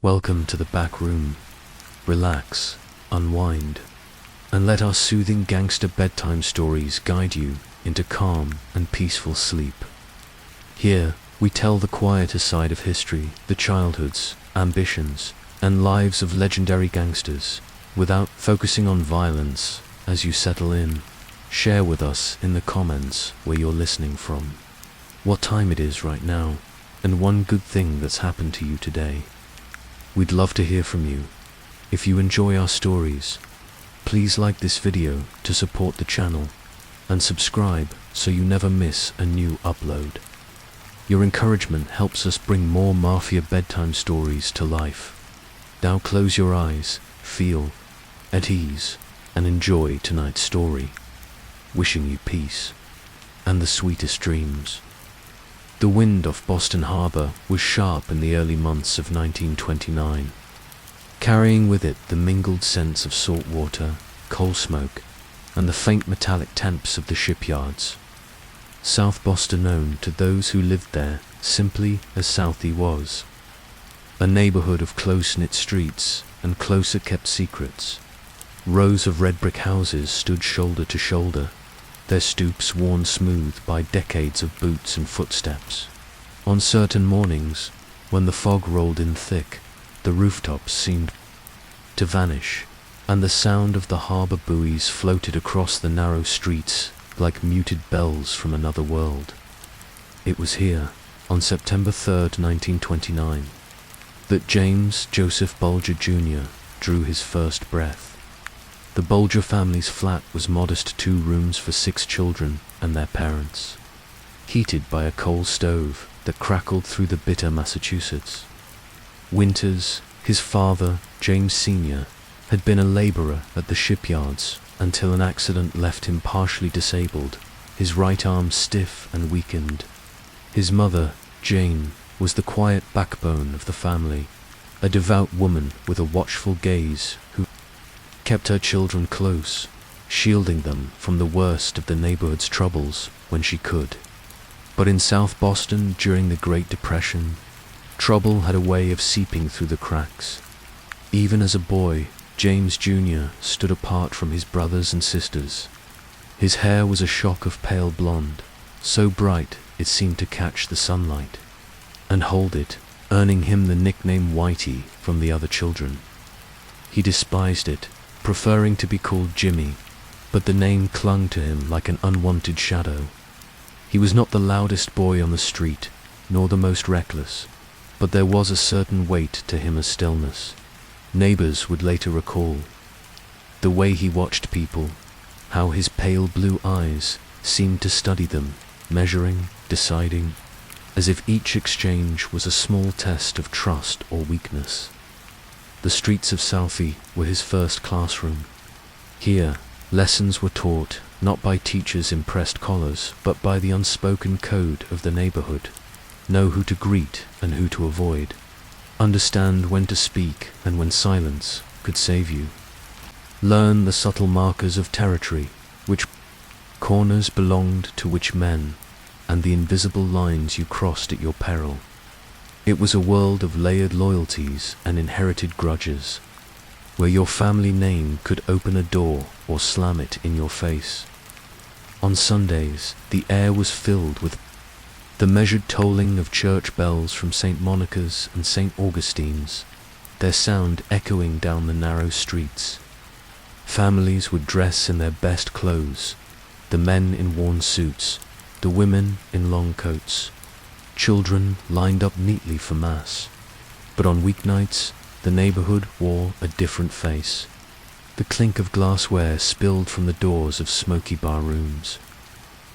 Welcome to the back room. Relax, unwind, and let our soothing gangster bedtime stories guide you into calm and peaceful sleep. Here, we tell the quieter side of history, the childhoods, ambitions, and lives of legendary gangsters, without focusing on violence. As you settle in, share with us in the comments where you're listening from, what time it is right now, and one good thing that's happened to you today. We'd love to hear from you. If you enjoy our stories, please like this video to support the channel and subscribe so you never miss a new upload. Your encouragement helps us bring more Mafia bedtime stories to life. Now close your eyes, feel at ease, and enjoy tonight's story. Wishing you peace and the sweetest dreams. The wind off Boston Harbor was sharp in the early months of 1929, carrying with it the mingled scents of salt water, coal smoke, and the faint metallic temps of the shipyards. South Boston, known to those who lived there simply as Southie, was a neighborhood of close-knit streets and closer-kept secrets. Rows of red brick houses stood shoulder to shoulder, their stoops worn smooth by decades of boots and footsteps. On certain mornings, when the fog rolled in thick, the rooftops seemed to vanish, and the sound of the harbor buoys floated across the narrow streets like muted bells from another world. It was here, on September 3rd, 1929, that James Joseph Bulger Jr. drew his first breath. The Bulger family's flat was modest 2 rooms for 6 children and their parents, heated by a coal stove that crackled through the bitter Massachusetts. Winters, his father, James Sr., had been a laborer at the shipyards until an accident left him partially disabled, his right arm stiff and weakened. His mother, Jane, was the quiet backbone of the family, a devout woman with a watchful gaze who kept her children close, shielding them from the worst of the neighborhood's troubles when she could. But in South Boston during the Great Depression, trouble had a way of seeping through the cracks. Even as a boy, James Jr. stood apart from his brothers and sisters. His hair was a shock of pale blonde, so bright it seemed to catch the sunlight and hold it, earning him the nickname Whitey from the other children. He despised it, preferring to be called Jimmy, but the name clung to him like an unwanted shadow. He was not the loudest boy on the street, nor the most reckless, but there was a certain weight to him as stillness. Neighbors would later recall the way he watched people, how his pale blue eyes seemed to study them, measuring, deciding, as if each exchange was a small test of trust or weakness. The streets of Southie were his first classroom. Here, lessons were taught not by teachers in pressed collars, but by the unspoken code of the neighborhood. Know who to greet and who to avoid. Understand when to speak and when silence could save you. Learn the subtle markers of territory, which corners belonged to which men, and the invisible lines you crossed at your peril. It was a world of layered loyalties and inherited grudges, where your family name could open a door or slam it in your face. On Sundays, the air was filled with the measured tolling of church bells from St. Monica's and St. Augustine's, their sound echoing down the narrow streets. Families would dress in their best clothes, the men in worn suits, the women in long coats. Children lined up neatly for mass, but on weeknights, the neighborhood wore a different face. The clink of glassware spilled from the doors of smoky bar rooms.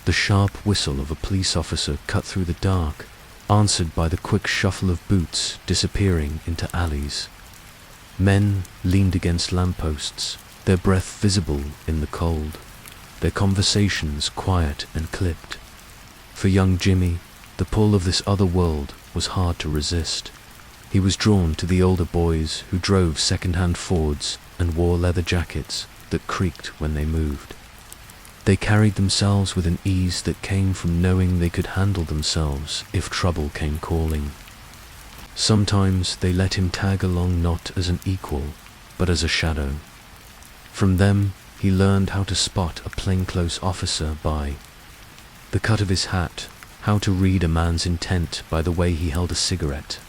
The sharp whistle of a police officer cut through the dark, answered by the quick shuffle of boots disappearing into alleys. Men leaned against lampposts, their breath visible in the cold, their conversations quiet and clipped. For young Jimmy, the pull of this other world was hard to resist. He was drawn to the older boys who drove second-hand Fords and wore leather jackets that creaked when they moved. They carried themselves with an ease that came from knowing they could handle themselves if trouble came calling. Sometimes they let him tag along not as an equal, but as a shadow. From them, he learned how to spot a plainclothes officer by the cut of his hat, how to read a man's intent by the way he held a cigarette,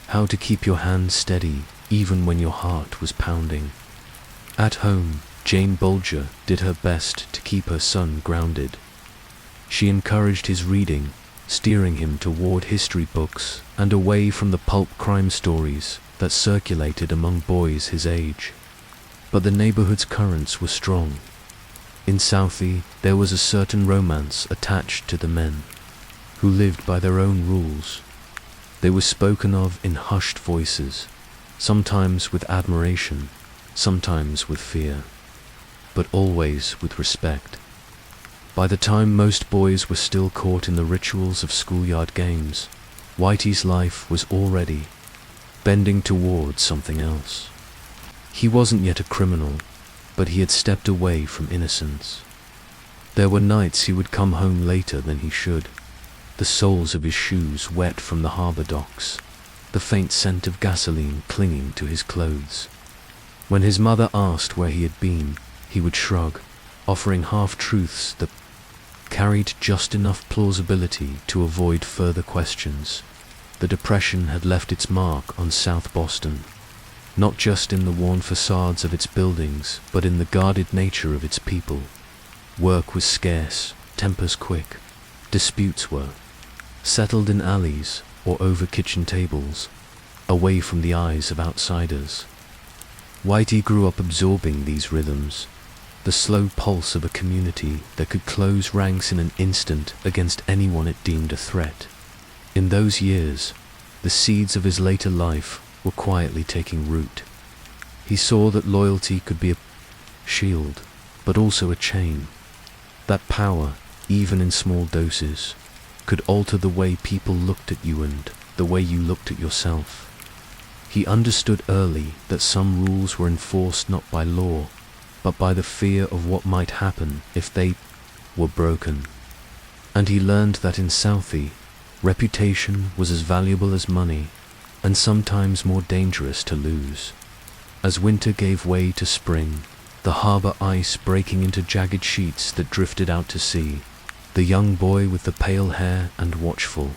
how to keep your hand steady even when your heart was pounding. At home, Jane Bulger did her best to keep her son grounded. She encouraged his reading, steering him toward history books and away from the pulp crime stories that circulated among boys his age. But the neighborhood's currents were strong. In Southie, there was a certain romance attached to the men, who lived by their own rules. They were spoken of in hushed voices, sometimes with admiration, sometimes with fear, but always with respect. By the time most boys were still caught in the rituals of schoolyard games, Whitey's life was already bending towards something else. He wasn't yet a criminal, but he had stepped away from innocence. There were nights he would come home later than he should, the soles of his shoes wet from the harbor docks, the faint scent of gasoline clinging to his clothes. When his mother asked where he had been, he would shrug, offering half-truths that carried just enough plausibility to avoid further questions. The Depression had left its mark on South Boston, not just in the worn facades of its buildings, but in the guarded nature of its people. Work was scarce, tempers quick. Disputes were settled in alleys or over kitchen tables, away from the eyes of outsiders. Whitey grew up absorbing these rhythms, the slow pulse of a community that could close ranks in an instant against anyone it deemed a threat. In those years, the seeds of his later life were quietly taking root. He saw that loyalty could be a shield, but also a chain. That power, even in small doses, could alter the way people looked at you and the way you looked at yourself. He understood early that some rules were enforced not by law, but by the fear of what might happen if they were broken. And he learned that in Southie, reputation was as valuable as money, and sometimes more dangerous to lose. As winter gave way to spring, the harbor ice breaking into jagged sheets that drifted out to sea, the young boy with the pale hair and watchful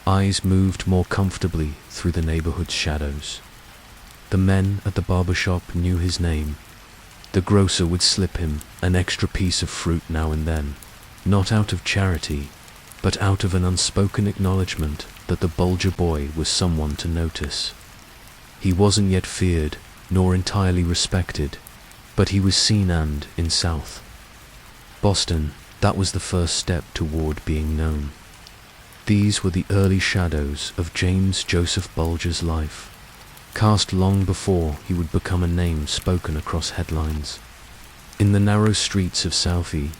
eyes moved more comfortably through the neighborhood's shadows. The men at the barber shop knew his name. The grocer would slip him an extra piece of fruit now and then, not out of charity, but out of an unspoken acknowledgement that the Bulger boy was someone to notice. He wasn't yet feared, nor entirely respected, but he was seen, and in South Boston, that was the first step toward being known. These were the early shadows of James Joseph Bulger's life, cast long before he would become a name spoken across headlines. In the narrow streets of Southie,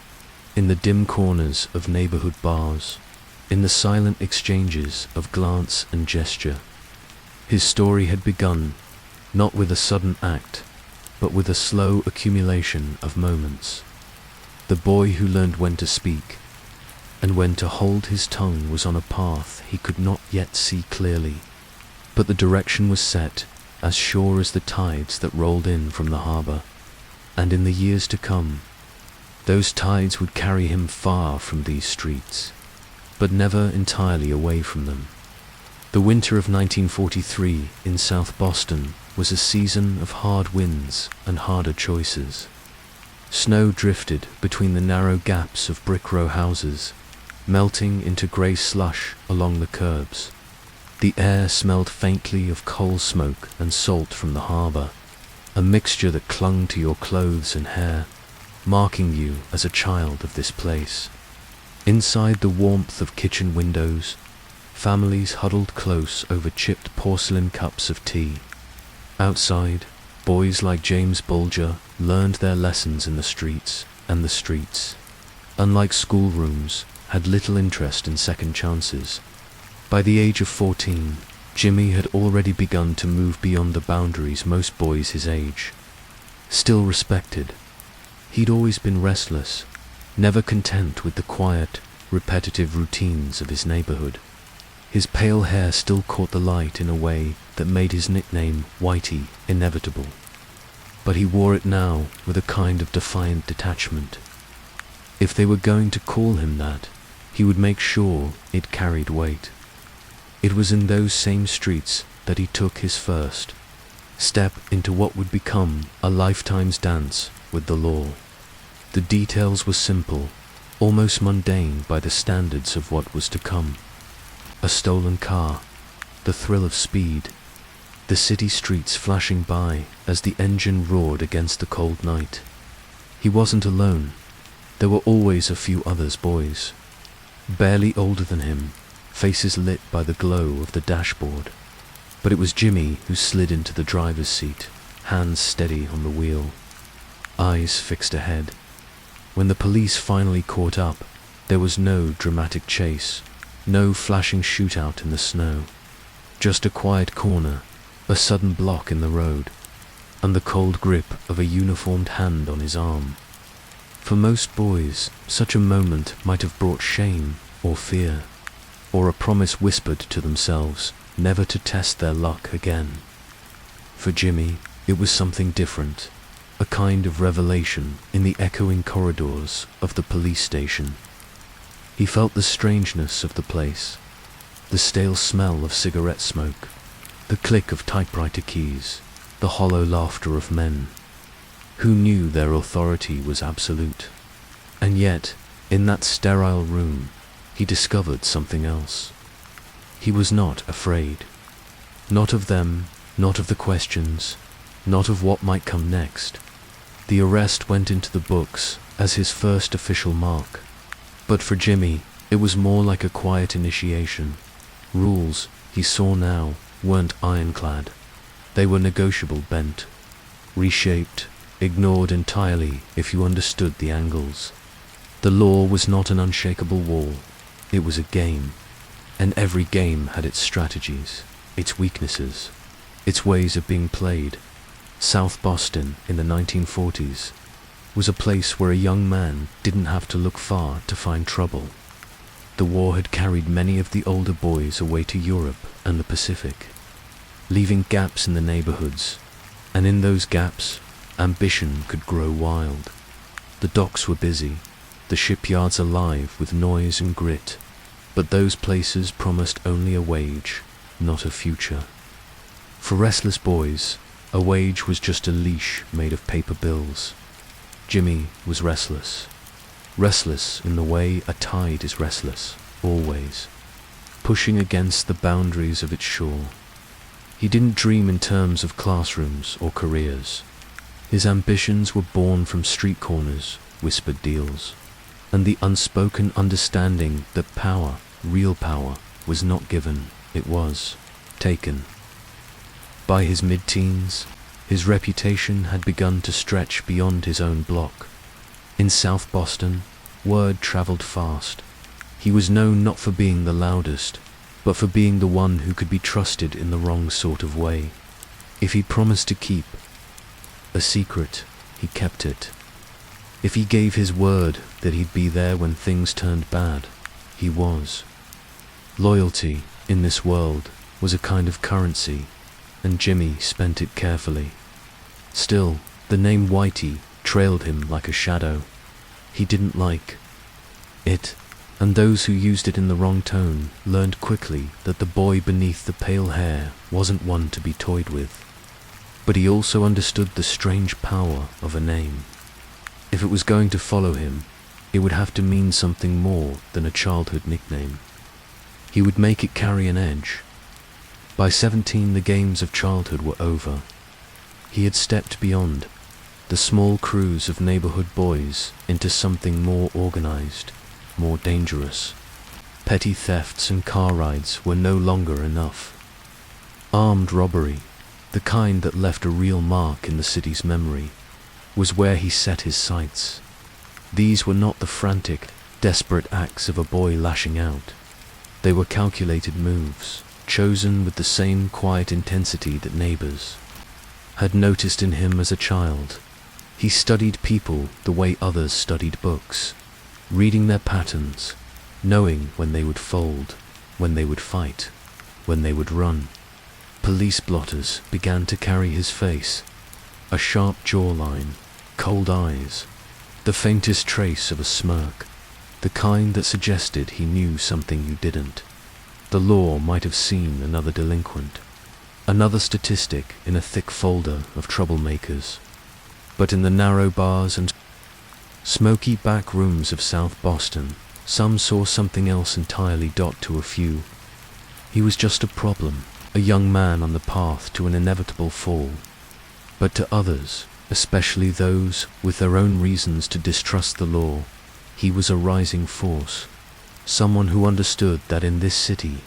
in the dim corners of neighborhood bars, in the silent exchanges of glance and gesture, his story had begun, not with a sudden act, but with a slow accumulation of moments. The boy who learned when to speak and when to hold his tongue was on a path he could not yet see clearly, but the direction was set, as sure as the tides that rolled in from the harbor, and in the years to come, those tides would carry him far from these streets, but never entirely away from them. The winter of 1943 in South Boston was a season of hard winds and harder choices. Snow drifted between the narrow gaps of brick row houses, melting into grey slush along the curbs. The air smelled faintly of coal smoke and salt from the harbor, a mixture that clung to your clothes and hair, marking you as a child of this place. Inside the warmth of kitchen windows, families huddled close over chipped porcelain cups of tea. Outside, boys like James Bulger learned their lessons in the streets, and the streets, unlike schoolrooms, had little interest in second chances. By the age of 14, Jimmy had already begun to move beyond the boundaries most boys his age. Still respected, he'd always been restless, never content with the quiet, repetitive routines of his neighborhood. His pale hair still caught the light in a way that made his nickname, Whitey, inevitable. But he wore it now with a kind of defiant detachment. If they were going to call him that, he would make sure it carried weight. It was in those same streets that he took his first step into what would become a lifetime's dance with the law. The details were simple, almost mundane by the standards of what was to come. A stolen car, the thrill of speed, the city streets flashing by as the engine roared against the cold night. He wasn't alone. There were always a few others, boys, barely older than him, faces lit by the glow of the dashboard. But it was Jimmy who slid into the driver's seat, hands steady on the wheel, eyes fixed ahead. When the police finally caught up, there was no dramatic chase, no flashing shootout in the snow. Just a quiet corner, a sudden block in the road, and the cold grip of a uniformed hand on his arm. For most boys, such a moment might have brought shame or fear, or a promise whispered to themselves never to test their luck again. For Jimmy, it was something different, a kind of revelation in the echoing corridors of the police station. He felt the strangeness of the place, the stale smell of cigarette smoke, the click of typewriter keys, the hollow laughter of men who knew their authority was absolute. And yet, in that sterile room, he discovered something else. He was not afraid. Not of them, not of the questions, not of what might come next. The arrest went into the books as his first official mark. But for Jimmy, it was more like a quiet initiation. Rules, he saw now, weren't ironclad. They were negotiable, bent, reshaped, ignored entirely if you understood the angles. The law was not an unshakable wall. It was a game. And every game had its strategies, its weaknesses, its ways of being played. South Boston in the 1940s was a place where a young man didn't have to look far to find trouble. The war had carried many of the older boys away to Europe and the Pacific, leaving gaps in the neighborhoods, and in those gaps, ambition could grow wild. The docks were busy, the shipyards alive with noise and grit, but those places promised only a wage, not a future. For restless boys, a wage was just a leash made of paper bills. Jimmy was restless. Restless in the way a tide is restless, always, pushing against the boundaries of its shore. He didn't dream in terms of classrooms or careers. His ambitions were born from street corners, whispered deals, and the unspoken understanding that power, real power, was not given, it was taken. By his mid-teens, his reputation had begun to stretch beyond his own block. In South Boston, word traveled fast. He was known not for being the loudest, but for being the one who could be trusted in the wrong sort of way. If he promised to keep a secret, he kept it. If he gave his word that he'd be there when things turned bad, he was. Loyalty, in this world, was a kind of currency, and Jimmy spent it carefully. Still, the name Whitey trailed him like a shadow. He didn't like it, and those who used it in the wrong tone learned quickly that the boy beneath the pale hair wasn't one to be toyed with. But he also understood the strange power of a name. If it was going to follow him, it would have to mean something more than a childhood nickname. He would make it carry an edge. By 17, the games of childhood were over. He had stepped beyond the small crews of neighborhood boys into something more organized, more dangerous. Petty thefts and car rides were no longer enough. Armed robbery, the kind that left a real mark in the city's memory, was where he set his sights. These were not the frantic, desperate acts of a boy lashing out. They were calculated moves, chosen with the same quiet intensity that neighbors had noticed in him as a child. He studied people the way others studied books, reading their patterns, knowing when they would fold, when they would fight, when they would run. Police blotters began to carry his face, a sharp jawline, cold eyes, the faintest trace of a smirk, the kind that suggested he knew something you didn't. The law might have seen another delinquent, another statistic in a thick folder of troublemakers. But in the narrow bars and smoky back rooms of South Boston, some saw something else entirely. To a few, he was just a problem, a young man on the path to an inevitable fall. But to others, especially those with their own reasons to distrust the law, he was a rising force, someone who understood that in this city,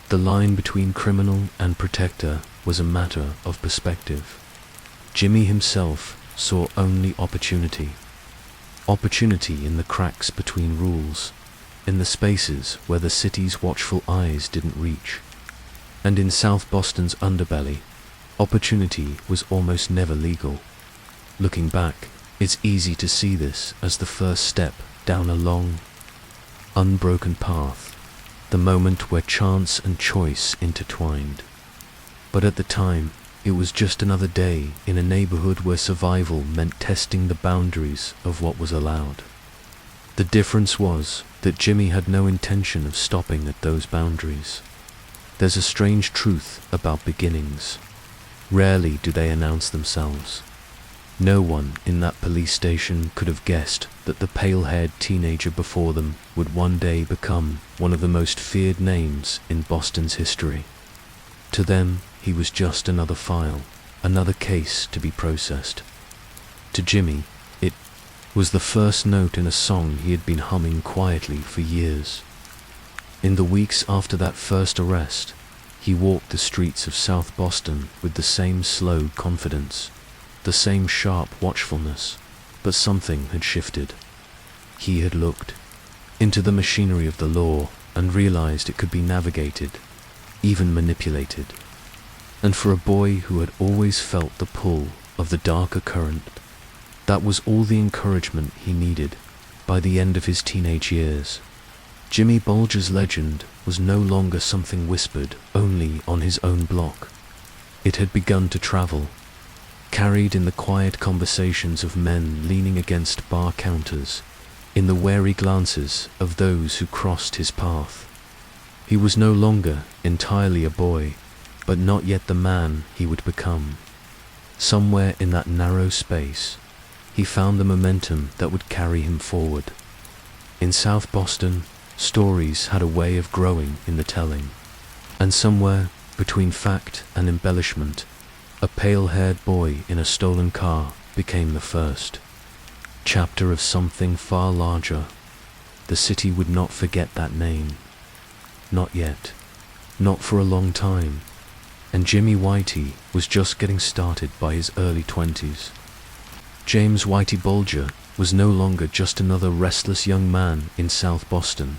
the line between criminal and protector was a matter of perspective. Jimmy himself saw only opportunity. Opportunity in the cracks between rules, in the spaces where the city's watchful eyes didn't reach. And in South Boston's underbelly, opportunity was almost never legal. Looking back, it's easy to see this as the first step down a long, unbroken path, the moment where chance and choice intertwined. But at the time, it was just another day in a neighborhood where survival meant testing the boundaries of what was allowed. The difference was that Jimmy had no intention of stopping at those boundaries. There's a strange truth about beginnings. Rarely do they announce themselves. No one in that police station could have guessed that the pale-haired teenager before them would one day become one of the most feared names in Boston's history. To them, he was just another file, another case to be processed. To Jimmy, it was the first note in a song he had been humming quietly for years. In the weeks after that first arrest, he walked the streets of South Boston with the same slow confidence, the same sharp watchfulness, but something had shifted. He had looked into the machinery of the law and realized it could be navigated, even manipulated. And for a boy who had always felt the pull of the darker current, that was all the encouragement he needed by the end of his teenage years. Jimmy Bulger's legend was no longer something whispered only on his own block. It had begun to travel, carried in the quiet conversations of men leaning against bar counters, in the wary glances of those who crossed his path. He was no longer entirely a boy, but not yet the man he would become. Somewhere in that narrow space, he found the momentum that would carry him forward. In South Boston, stories had a way of growing in the telling, and somewhere between fact and embellishment, a pale-haired boy in a stolen car became the first chapter of something far larger. The city would not forget that name. Not yet. Not for a long time. And Jimmy Whitey was just getting started by his early 20s. James Whitey Bulger was no longer just another restless young man in South Boston.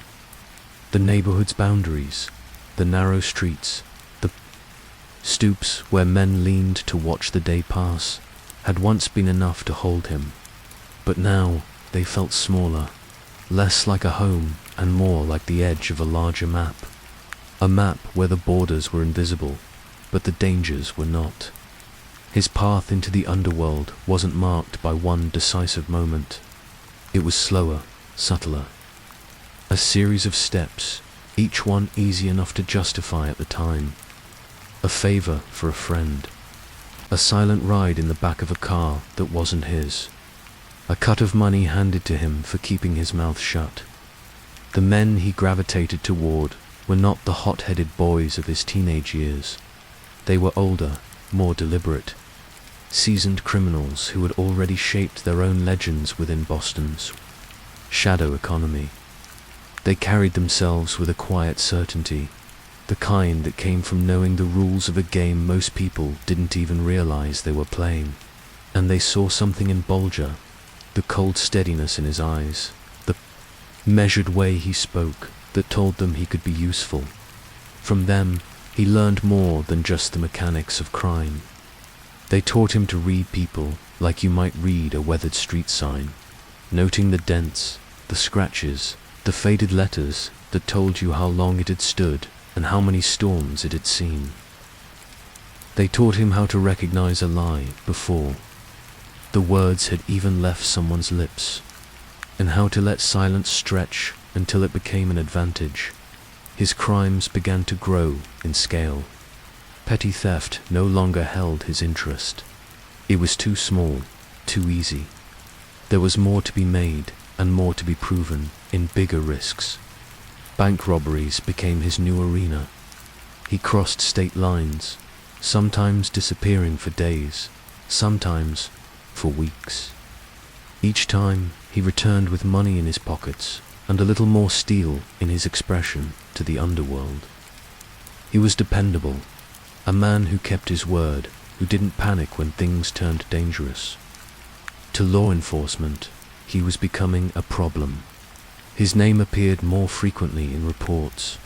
The neighborhood's boundaries, the narrow streets, the stoops where men leaned to watch the day pass, had once been enough to hold him. But now they felt smaller, less like a home and more like the edge of a larger map. A map where the borders were invisible, but the dangers were not. His path into the underworld wasn't marked by one decisive moment. It was slower, subtler. A series of steps, each one easy enough to justify at the time. A favor for a friend. A silent ride in the back of a car that wasn't his. A cut of money handed to him for keeping his mouth shut. The men he gravitated toward were not the hot-headed boys of his teenage years. They were older, more deliberate, seasoned criminals who had already shaped their own legends within Boston's shadow economy. They carried themselves with a quiet certainty, the kind that came from knowing the rules of a game most people didn't even realize they were playing. And they saw something in Bulger, the cold steadiness in his eyes, the measured way he spoke that told them he could be useful. From them, he learned more than just the mechanics of crime. They taught him to read people like you might read a weathered street sign, noting the dents, the scratches, the faded letters that told you how long it had stood and how many storms it had seen. They taught him how to recognize a lie before the words had even left someone's lips, and how to let silence stretch until it became an advantage. His crimes began to grow in scale. Petty theft no longer held his interest. It was too small, too easy. There was more to be made and more to be proven in bigger risks. Bank robberies became his new arena. He crossed state lines, sometimes disappearing for days, sometimes for weeks. Each time he returned with money in his pockets and a little more steel in his expression to the underworld. He was dependable, a man who kept his word, who didn't panic when things turned dangerous. To law enforcement, he was becoming a problem. His name appeared more frequently in reports.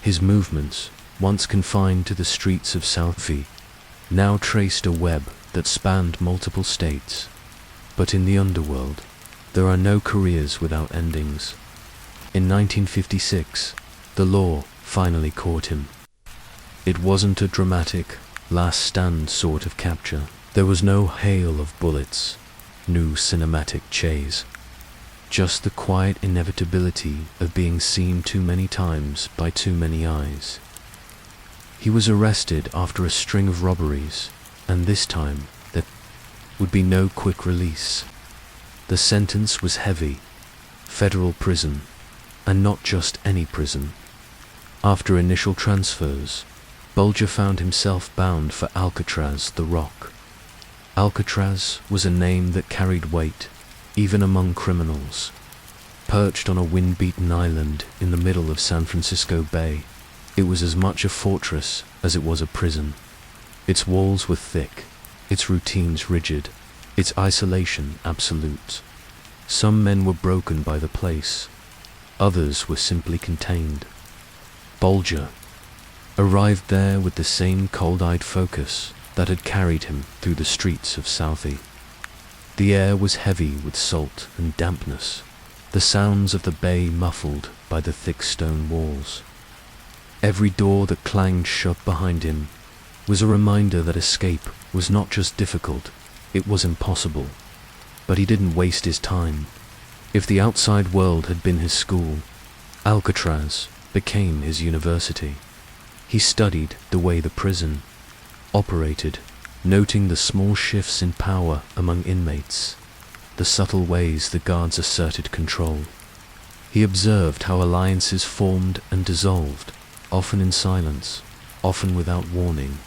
His movements, once confined to the streets of South V, now traced a web that spanned multiple states. But in the underworld, there are no careers without endings. In 1956, the law finally caught him. It wasn't a dramatic, last stand sort of capture. There was no hail of bullets, no cinematic chase. Just the quiet inevitability of being seen too many times by too many eyes. He was arrested after a string of robberies, and this time there would be no quick release. The sentence was heavy, federal prison, and not just any prison. After initial transfers, Bulger found himself bound for Alcatraz, the Rock. Alcatraz was a name that carried weight, even among criminals. Perched on a wind-beaten island in the middle of San Francisco Bay, it was as much a fortress as it was a prison. Its walls were thick, its routines rigid, its isolation absolute. Some men were broken by the place, others were simply contained. Bulger arrived there with the same cold-eyed focus that had carried him through the streets of Southie. The air was heavy with salt and dampness, the sounds of the bay muffled by the thick stone walls. Every door that clanged shut behind him was a reminder that escape was not just difficult, it was impossible. But he didn't waste his time. If the outside world had been his school, Alcatraz became his university. He studied the way the prison operated, noting the small shifts in power among inmates, the subtle ways the guards asserted control. He observed how alliances formed and dissolved, often in silence, often without warning.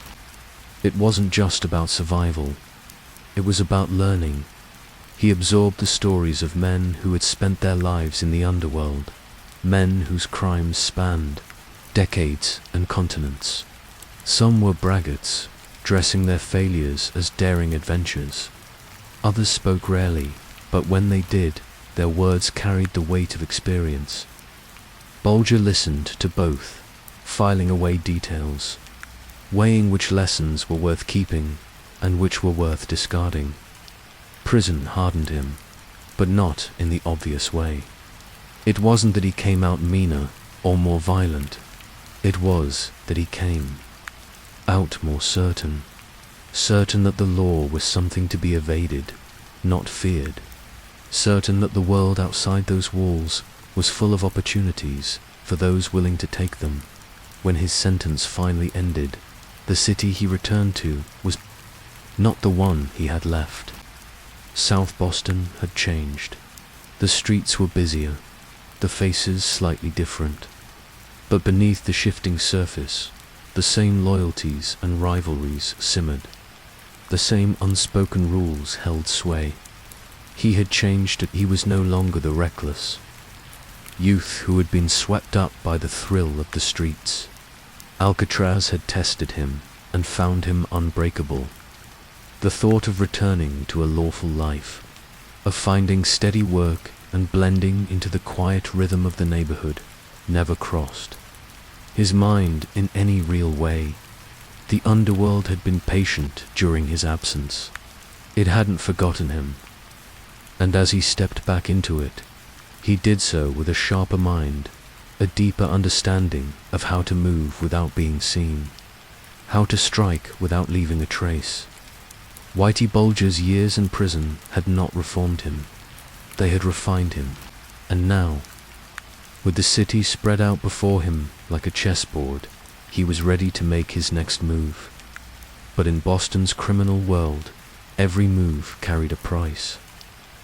It wasn't just about survival, it was about learning. He absorbed the stories of men who had spent their lives in the underworld, men whose crimes spanned decades and continents. Some were braggarts, dressing their failures as daring adventures. Others spoke rarely, but when they did, their words carried the weight of experience. Bulger listened to both, filing away details, weighing which lessons were worth keeping and which were worth discarding. Prison hardened him, but not in the obvious way. It wasn't that he came out meaner or more violent. It was that he came out more certain. Certain that the law was something to be evaded, not feared. Certain that the world outside those walls was full of opportunities for those willing to take them. When his sentence finally ended, the city he returned to was not the one he had left. South Boston had changed. The streets were busier, the faces slightly different. But beneath the shifting surface, the same loyalties and rivalries simmered. The same unspoken rules held sway. He had changed. He was no longer the reckless youth who had been swept up by the thrill of the streets. Alcatraz had tested him and found him unbreakable. The thought of returning to a lawful life, of finding steady work and blending into the quiet rhythm of the neighborhood, never crossed his mind in any real way. The underworld had been patient during his absence. It hadn't forgotten him. And as he stepped back into it, he did so with a sharper mind, a deeper understanding of how to move without being seen, how to strike without leaving a trace. Whitey Bulger's years in prison had not reformed him. They had refined him. And now, with the city spread out before him like a chessboard, he was ready to make his next move. But in Boston's criminal world, every move carried a price.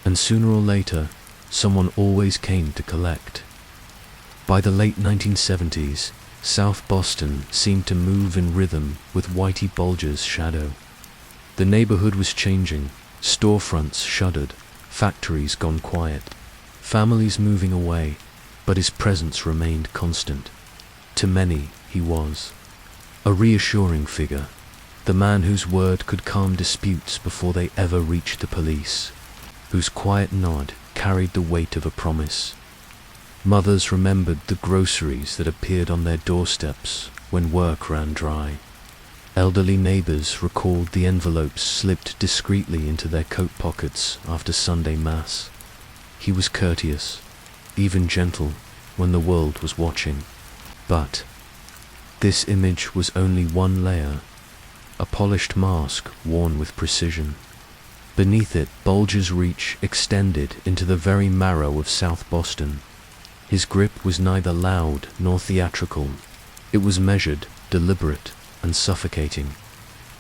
And sooner or later, someone always came to collect. By the late 1970s, South Boston seemed to move in rhythm with Whitey Bulger's shadow. The neighborhood was changing, storefronts shuttered, factories gone quiet, families moving away, but his presence remained constant. To many, he was a reassuring figure, the man whose word could calm disputes before they ever reached the police, whose quiet nod carried the weight of a promise. Mothers remembered the groceries that appeared on their doorsteps when work ran dry. Elderly neighbors recalled the envelopes slipped discreetly into their coat pockets after Sunday Mass. He was courteous, even gentle, when the world was watching. But this image was only one layer, a polished mask worn with precision. Beneath it, Bulger's reach extended into the very marrow of South Boston. His grip was neither loud nor theatrical. It was measured, deliberate, and suffocating.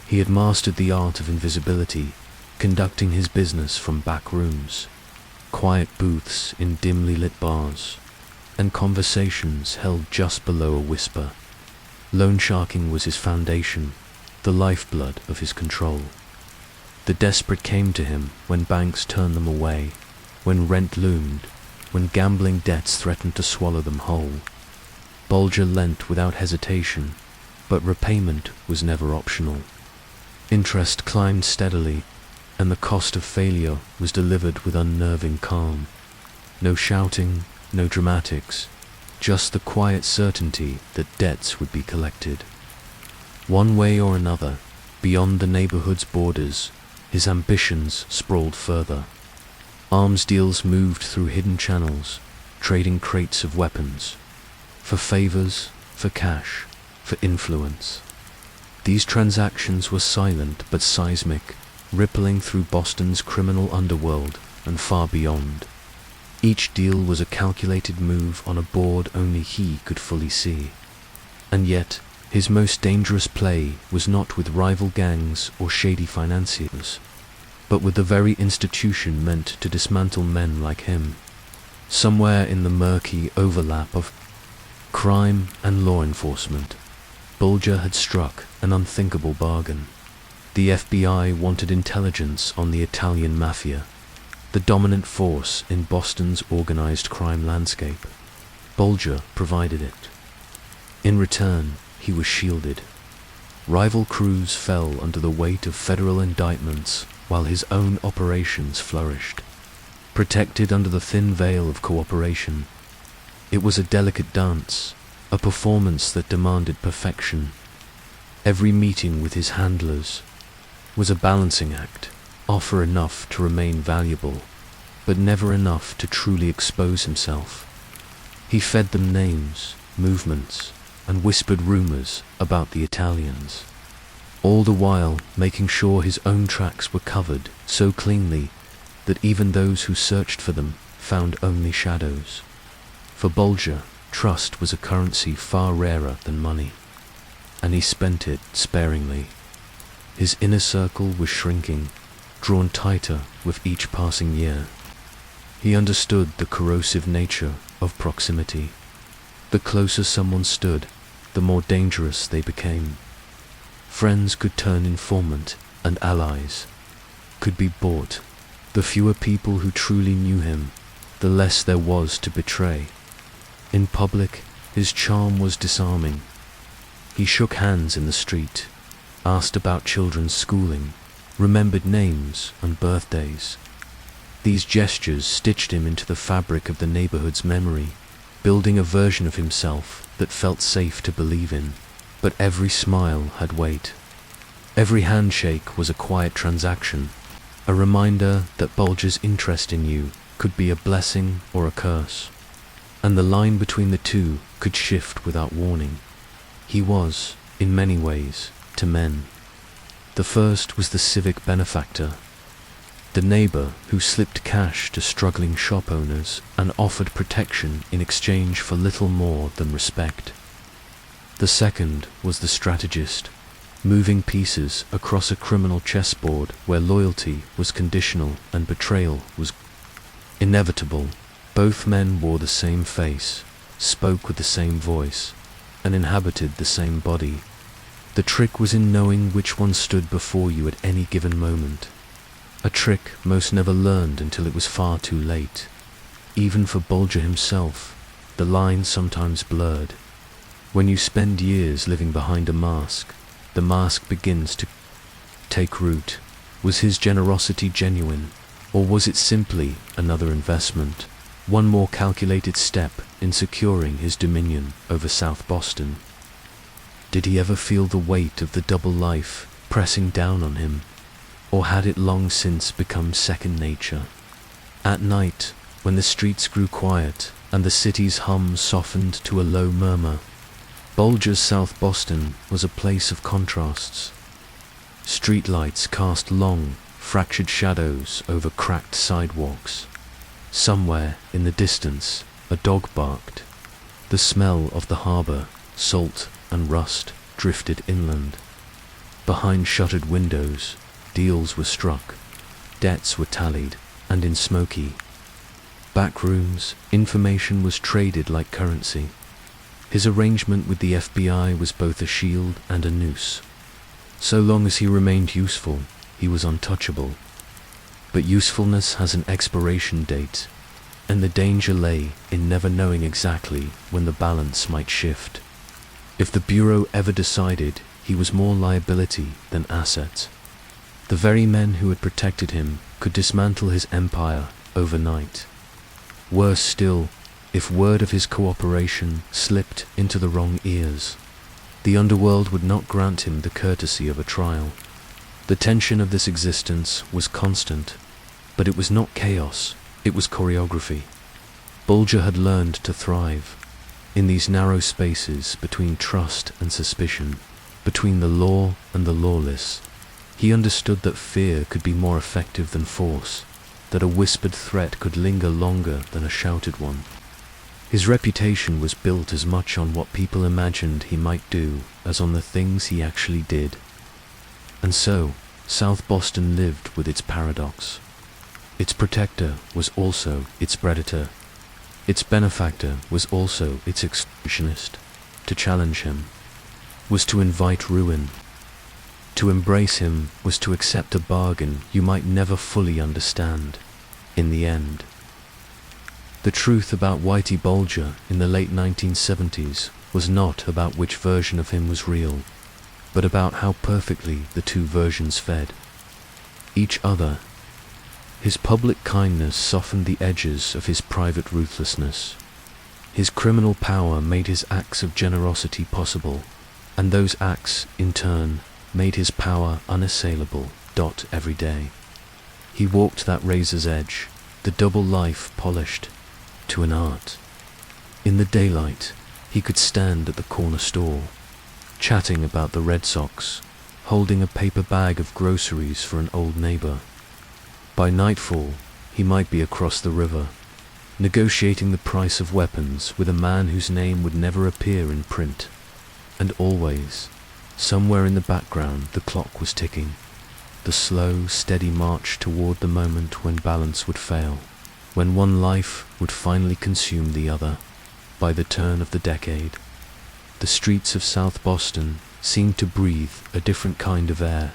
He had mastered the art of invisibility, conducting his business from back rooms, quiet booths in dimly lit bars, and conversations held just below a whisper. Loan sharking was his foundation, the lifeblood of his control. The desperate came to him when banks turned them away, when rent loomed, when gambling debts threatened to swallow them whole. Bulger lent without hesitation, but repayment was never optional. Interest climbed steadily, and the cost of failure was delivered with unnerving calm. No shouting, no dramatics, just the quiet certainty that debts would be collected. One way or another, beyond the neighborhood's borders, his ambitions sprawled further. Arms deals moved through hidden channels, trading crates of weapons, for favors, for cash, for influence. These transactions were silent but seismic, rippling through Boston's criminal underworld and far beyond. Each deal was a calculated move on a board only he could fully see. And yet, his most dangerous play was not with rival gangs or shady financiers, but with the very institution meant to dismantle men like him. Somewhere in the murky overlap of crime and law enforcement, Bulger had struck an unthinkable bargain. The FBI wanted intelligence on the Italian Mafia, the dominant force in Boston's organized crime landscape. Bulger provided it. In return, he was shielded. Rival crews fell under the weight of federal indictments while his own operations flourished, protected under the thin veil of cooperation. It was a delicate dance, a performance that demanded perfection. Every meeting with his handlers was a balancing act, offer enough to remain valuable, but never enough to truly expose himself. He fed them names, movements, and whispered rumors about the Italians, all the while making sure his own tracks were covered so cleanly that even those who searched for them found only shadows. For Bulger, trust was a currency far rarer than money, and he spent it sparingly. His inner circle was shrinking, drawn tighter with each passing year. He understood the corrosive nature of proximity. The closer someone stood, the more dangerous they became. Friends could turn informant, and allies could be bought. The fewer people who truly knew him, the less there was to betray. In public, his charm was disarming. He shook hands in the street, asked about children's schooling, remembered names and birthdays. These gestures stitched him into the fabric of the neighborhood's memory, building a version of himself that felt safe to believe in. But every smile had weight. Every handshake was a quiet transaction, a reminder that Bulger's interest in you could be a blessing or a curse. and the line between the two could shift without warning. He was, in many ways, to men. The first was the civic benefactor, the neighbor who slipped cash to struggling shop owners and offered protection in exchange for little more than respect. The second was the strategist, moving pieces across a criminal chessboard where loyalty was conditional and betrayal was inevitable. Both men wore the same face, spoke with the same voice, and inhabited the same body. The trick was in knowing which one stood before you at any given moment. A trick most never learned until it was far too late. Even for Bulger himself, the line sometimes blurred. When you spend years living behind a mask, the mask begins to take root. Was his generosity genuine, or was it simply another investment, one more calculated step in securing his dominion over South Boston? Did he ever feel the weight of the double life pressing down on him, or had it long since become second nature? At night, when the streets grew quiet and the city's hum softened to a low murmur, Bulger's South Boston was a place of contrasts. Streetlights cast long, fractured shadows over cracked sidewalks. Somewhere in the distance, a dog barked. The smell of the harbor, salt and rust, drifted inland. Behind shuttered windows, deals were struck, debts were tallied, and in smoky back rooms, information was traded like currency. His arrangement with the FBI was both a shield and a noose. So long as he remained useful, he was untouchable. But usefulness has an expiration date, and the danger lay in never knowing exactly when the balance might shift. If the Bureau ever decided he was more liability than asset, the very men who had protected him could dismantle his empire overnight. Worse still, if word of his cooperation slipped into the wrong ears, the Underworld would not grant him the courtesy of a trial. The tension of this existence was constant, but it was not chaos, it was choreography. Bulger had learned to thrive in these narrow spaces between trust and suspicion, between the law and the lawless. He understood that fear could be more effective than force, that a whispered threat could linger longer than a shouted one. His reputation was built as much on what people imagined he might do as on the things he actually did. And so, South Boston lived with its paradox. Its protector was also its predator. Its benefactor was also its extortionist. To challenge him was to invite ruin. To embrace him was to accept a bargain you might never fully understand in the end. The truth about Whitey Bulger in the late 1970s was not about which version of him was real, but about how perfectly the two versions fed each other. His public kindness softened the edges of his private ruthlessness. His criminal power made his acts of generosity possible, and those acts, in turn, made his power unassailable. Every day he walked that razor's edge, the double life polished to an art. In the daylight, he could stand at the corner store, chatting about the Red Sox, holding a paper bag of groceries for an old neighbor. By nightfall, he might be across the river, negotiating the price of weapons with a man whose name would never appear in print. And always, somewhere in the background, the clock was ticking, the slow, steady march toward the moment when balance would fail, when one life would finally consume the other. By the turn of the decade, the streets of South Boston seemed to breathe a different kind of air.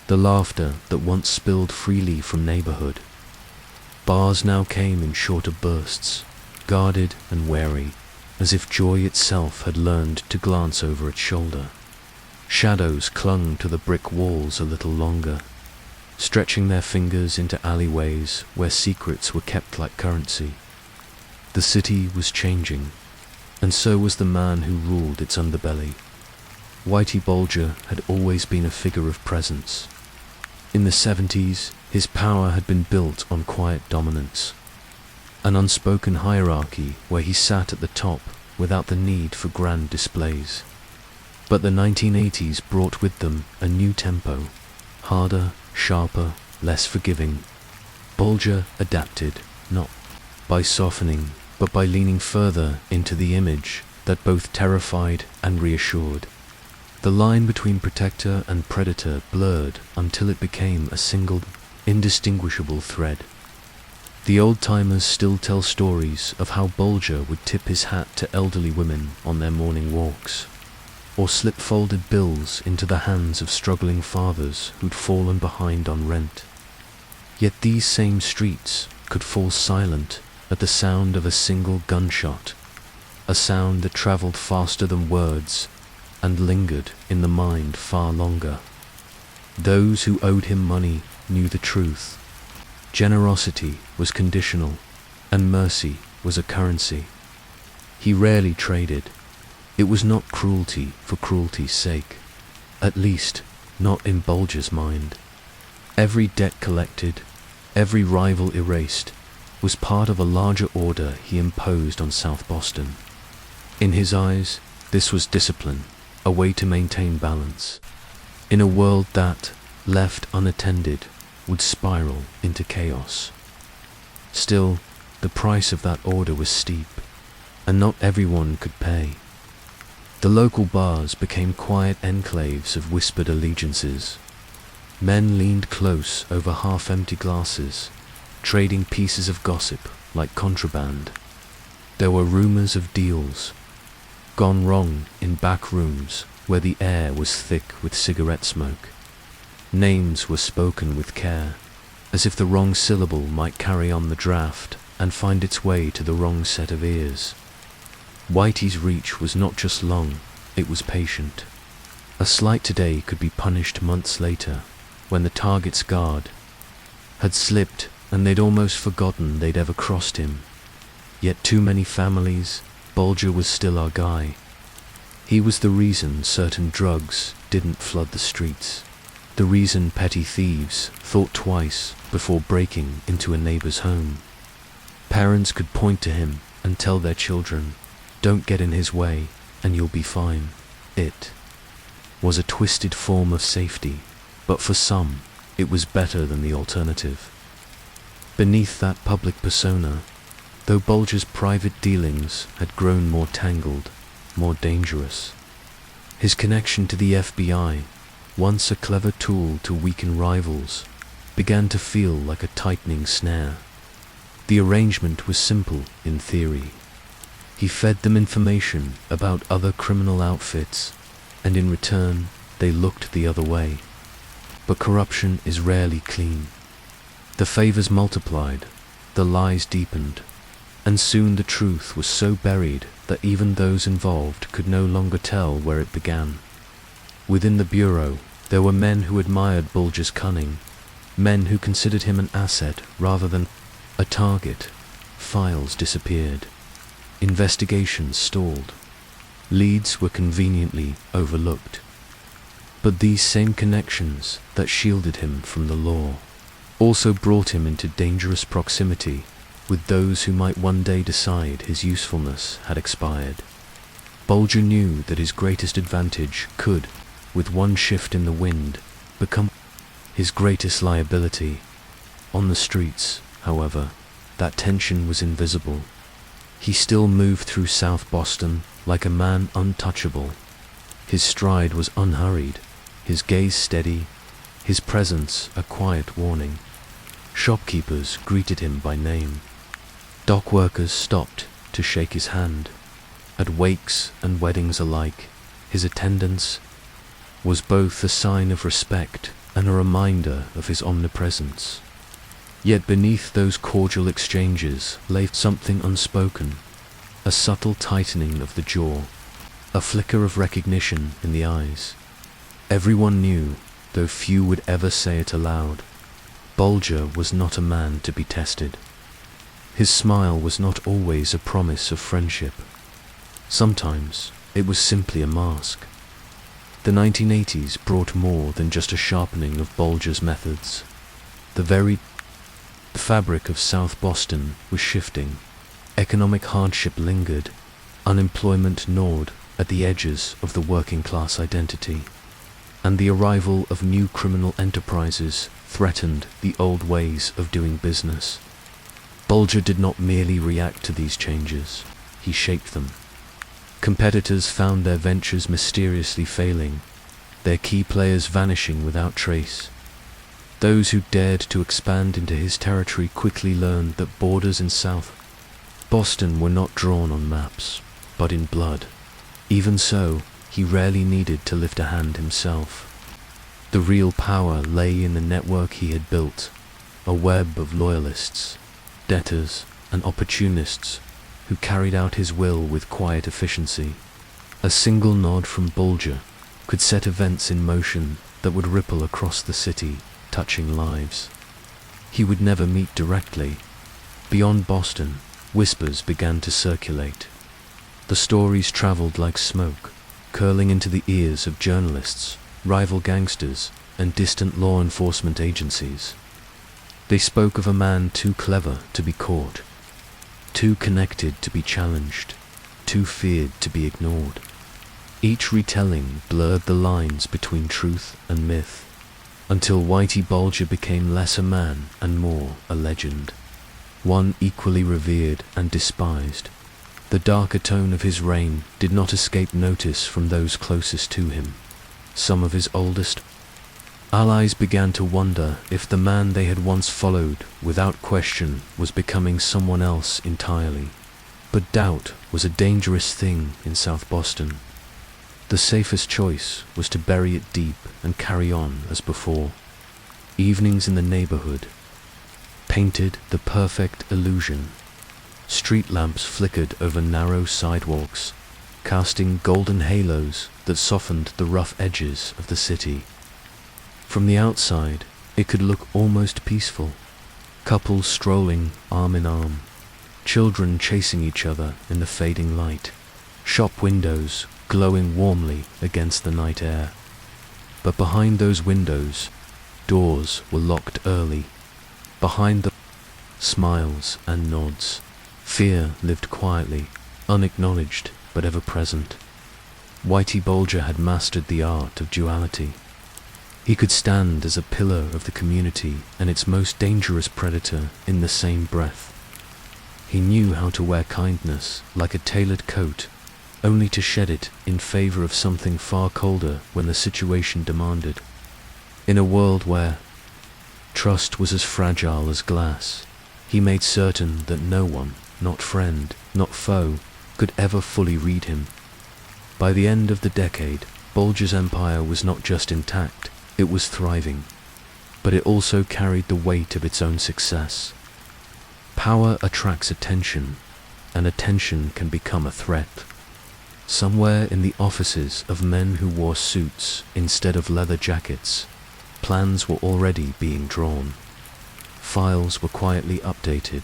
The laughter that once spilled freely from neighborhood bars now came in shorter bursts, guarded and wary, as if joy itself had learned to glance over its shoulder. Shadows clung to the brick walls a little longer, stretching their fingers into alleyways where secrets were kept like currency. The city was changing, and so was the man who ruled its underbelly. Whitey Bulger had always been a figure of presence. In the 70s, his power had been built on quiet dominance. an unspoken hierarchy where he sat at the top without the need for grand displays. But the 1980s brought with them a new tempo, harder, sharper, less forgiving. Bulger adapted, not by softening, but by leaning further into the image that both terrified and reassured. The line between protector and predator blurred until it became a single, indistinguishable thread. The old-timers still tell stories of how Bulger would tip his hat to elderly women on their morning walks, or slip folded bills into the hands of struggling fathers who'd fallen behind on rent. Yet these same streets could fall silent at the sound of a single gunshot, a sound that traveled faster than words and lingered in the mind far longer. Those who owed him money knew the truth. Generosity was conditional, and mercy was a currency. He rarely traded. It was not cruelty for cruelty's sake, at least not in Bulger's mind. Every debt collected, every rival erased, was part of a larger order he imposed on South Boston. In his eyes, this was discipline, a way to maintain balance, in a world that, left unattended, would spiral into chaos. Still, the price of that order was steep, and not everyone could pay. The local bars became quiet enclaves of whispered allegiances. Men leaned close over half-empty glasses, trading pieces of gossip like contraband. There were rumors of deals gone wrong in back rooms where the air was thick with cigarette smoke. Names were spoken with care, as if the wrong syllable might carry on the draft and find its way to the wrong set of ears. Whitey's reach was not just long, it was patient. A slight today could be punished months later, when the target's guard had slipped and they'd almost forgotten they'd ever crossed him. Yet too many families, Bulger was still our guy. He was the reason certain drugs didn't flood the streets, the reason petty thieves thought twice before breaking into a neighbor's home. Parents could point to him and tell their children, "Don't get in his way and you'll be fine." It was a twisted form of safety, but for some, it was better than the alternative. Beneath that public persona, though Bulger's private dealings had grown more tangled, more dangerous, his connection to the FBI, once a clever tool to weaken rivals, began to feel like a tightening snare. The arrangement was simple in theory. He fed them information about other criminal outfits, and in return, they looked the other way. But corruption is rarely clean. The favors multiplied, the lies deepened, and soon the truth was so buried that even those involved could no longer tell where it began. Within the bureau, there were men who admired Bulger's cunning, men who considered him an asset rather than a target. Files disappeared. Investigations stalled. Leads were conveniently overlooked. But these same connections that shielded him from the law also brought him into dangerous proximity with those who might one day decide his usefulness had expired. Bulger knew that his greatest advantage could, with one shift in the wind, become his greatest liability. On the streets, however, that tension was invisible. He still moved through South Boston like a man untouchable. His stride was unhurried, his gaze steady, his presence a quiet warning. Shopkeepers greeted him by name. Dock workers stopped to shake his hand. At wakes and weddings alike, his attendance was both a sign of respect and a reminder of his omnipresence. Yet beneath those cordial exchanges lay something unspoken, a subtle tightening of the jaw, a flicker of recognition in the eyes. Everyone knew, though few would ever say it aloud, Bulger was not a man to be tested. His smile was not always a promise of friendship. Sometimes it was simply a mask. The 1980s brought more than just a sharpening of Bulger's methods. The very The fabric of South Boston was shifting. Economic hardship lingered. Unemployment gnawed at the edges of the working-class identity. And the arrival of new criminal enterprises threatened the old ways of doing business. Bulger did not merely react to these changes, he shaped them. Competitors found their ventures mysteriously failing, their key players vanishing without trace. Those who dared to expand into his territory quickly learned that borders in South Boston were not drawn on maps, but in blood. Even so, he rarely needed to lift a hand himself. The real power lay in the network he had built, a web of loyalists, debtors, and opportunists who carried out his will with quiet efficiency. A single nod from Bulger could set events in motion that would ripple across the city, touching lives. He would never meet directly. Beyond Boston, whispers began to circulate. The stories traveled like smoke, curling into the ears of journalists, rival gangsters, and distant law enforcement agencies. They spoke of a man too clever to be caught, too connected to be challenged, too feared to be ignored. Each retelling blurred the lines between truth and myth, until Whitey Bulger became less a man and more a legend, one equally revered and despised. The darker tone of his reign did not escape notice from those closest to him. Some of his oldest allies began to wonder if the man they had once followed without question was becoming someone else entirely. But doubt was a dangerous thing in South Boston. The safest choice was to bury it deep and carry on as before. Evenings in the neighborhood painted the perfect illusion. Street lamps flickered over narrow sidewalks, casting golden halos that softened the rough edges of the city. From the outside, it could look almost peaceful. Couples strolling arm in arm, children chasing each other in the fading light, shop windows glowing warmly against the night air. But behind those windows, doors were locked early. Behind the smiles and nods, fear lived quietly, unacknowledged but ever present. Whitey Bulger had mastered the art of duality. He could stand as a pillar of the community and its most dangerous predator in the same breath. He knew how to wear kindness like a tailored coat, only to shed it in favor of something far colder when the situation demanded. In a world where trust was as fragile as glass, he made certain that no one, not friend, not foe, could ever fully read him. By the end of the decade, Bulger's empire was not just intact, it was thriving, but it also carried the weight of its own success. Power attracts attention, and attention can become a threat. Somewhere in the offices of men who wore suits instead of leather jackets, plans were already being drawn. Files were quietly updated.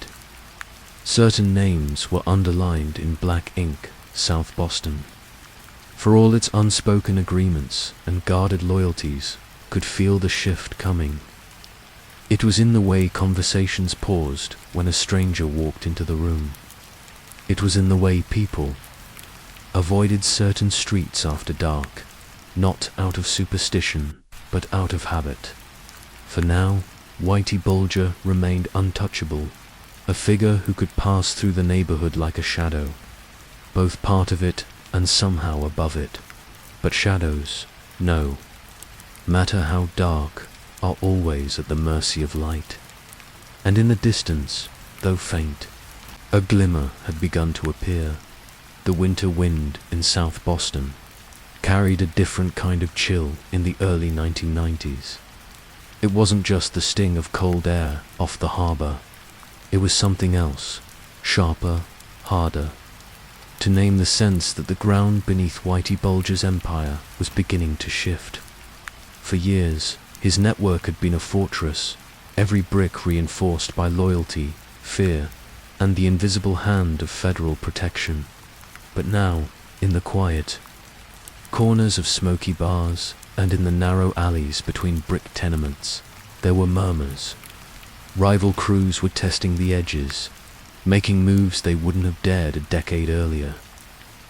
Certain names were underlined in black ink, South Boston. For all its unspoken agreements and guarded loyalties, could feel the shift coming. It was in the way conversations paused when a stranger walked into the room. It was in the way people avoided certain streets after dark, not out of superstition, but out of habit. For now, Whitey Bulger remained untouchable, a figure who could pass through the neighborhood like a shadow, both part of it and somehow above it. But shadows, no matter how dark, are always at the mercy of light. And in the distance, though faint, a glimmer had begun to appear. The winter wind in South Boston carried a different kind of chill in the early 1990s. It wasn't just the sting of cold air off the harbor. It was something else, sharper, harder, to name the sense that the ground beneath Whitey Bulger's empire was beginning to shift. For years, his network had been a fortress, every brick reinforced by loyalty, fear, and the invisible hand of federal protection. But now, in the quiet corners of smoky bars and in the narrow alleys between brick tenements, there were murmurs. Rival crews were testing the edges, making moves they wouldn't have dared a decade earlier.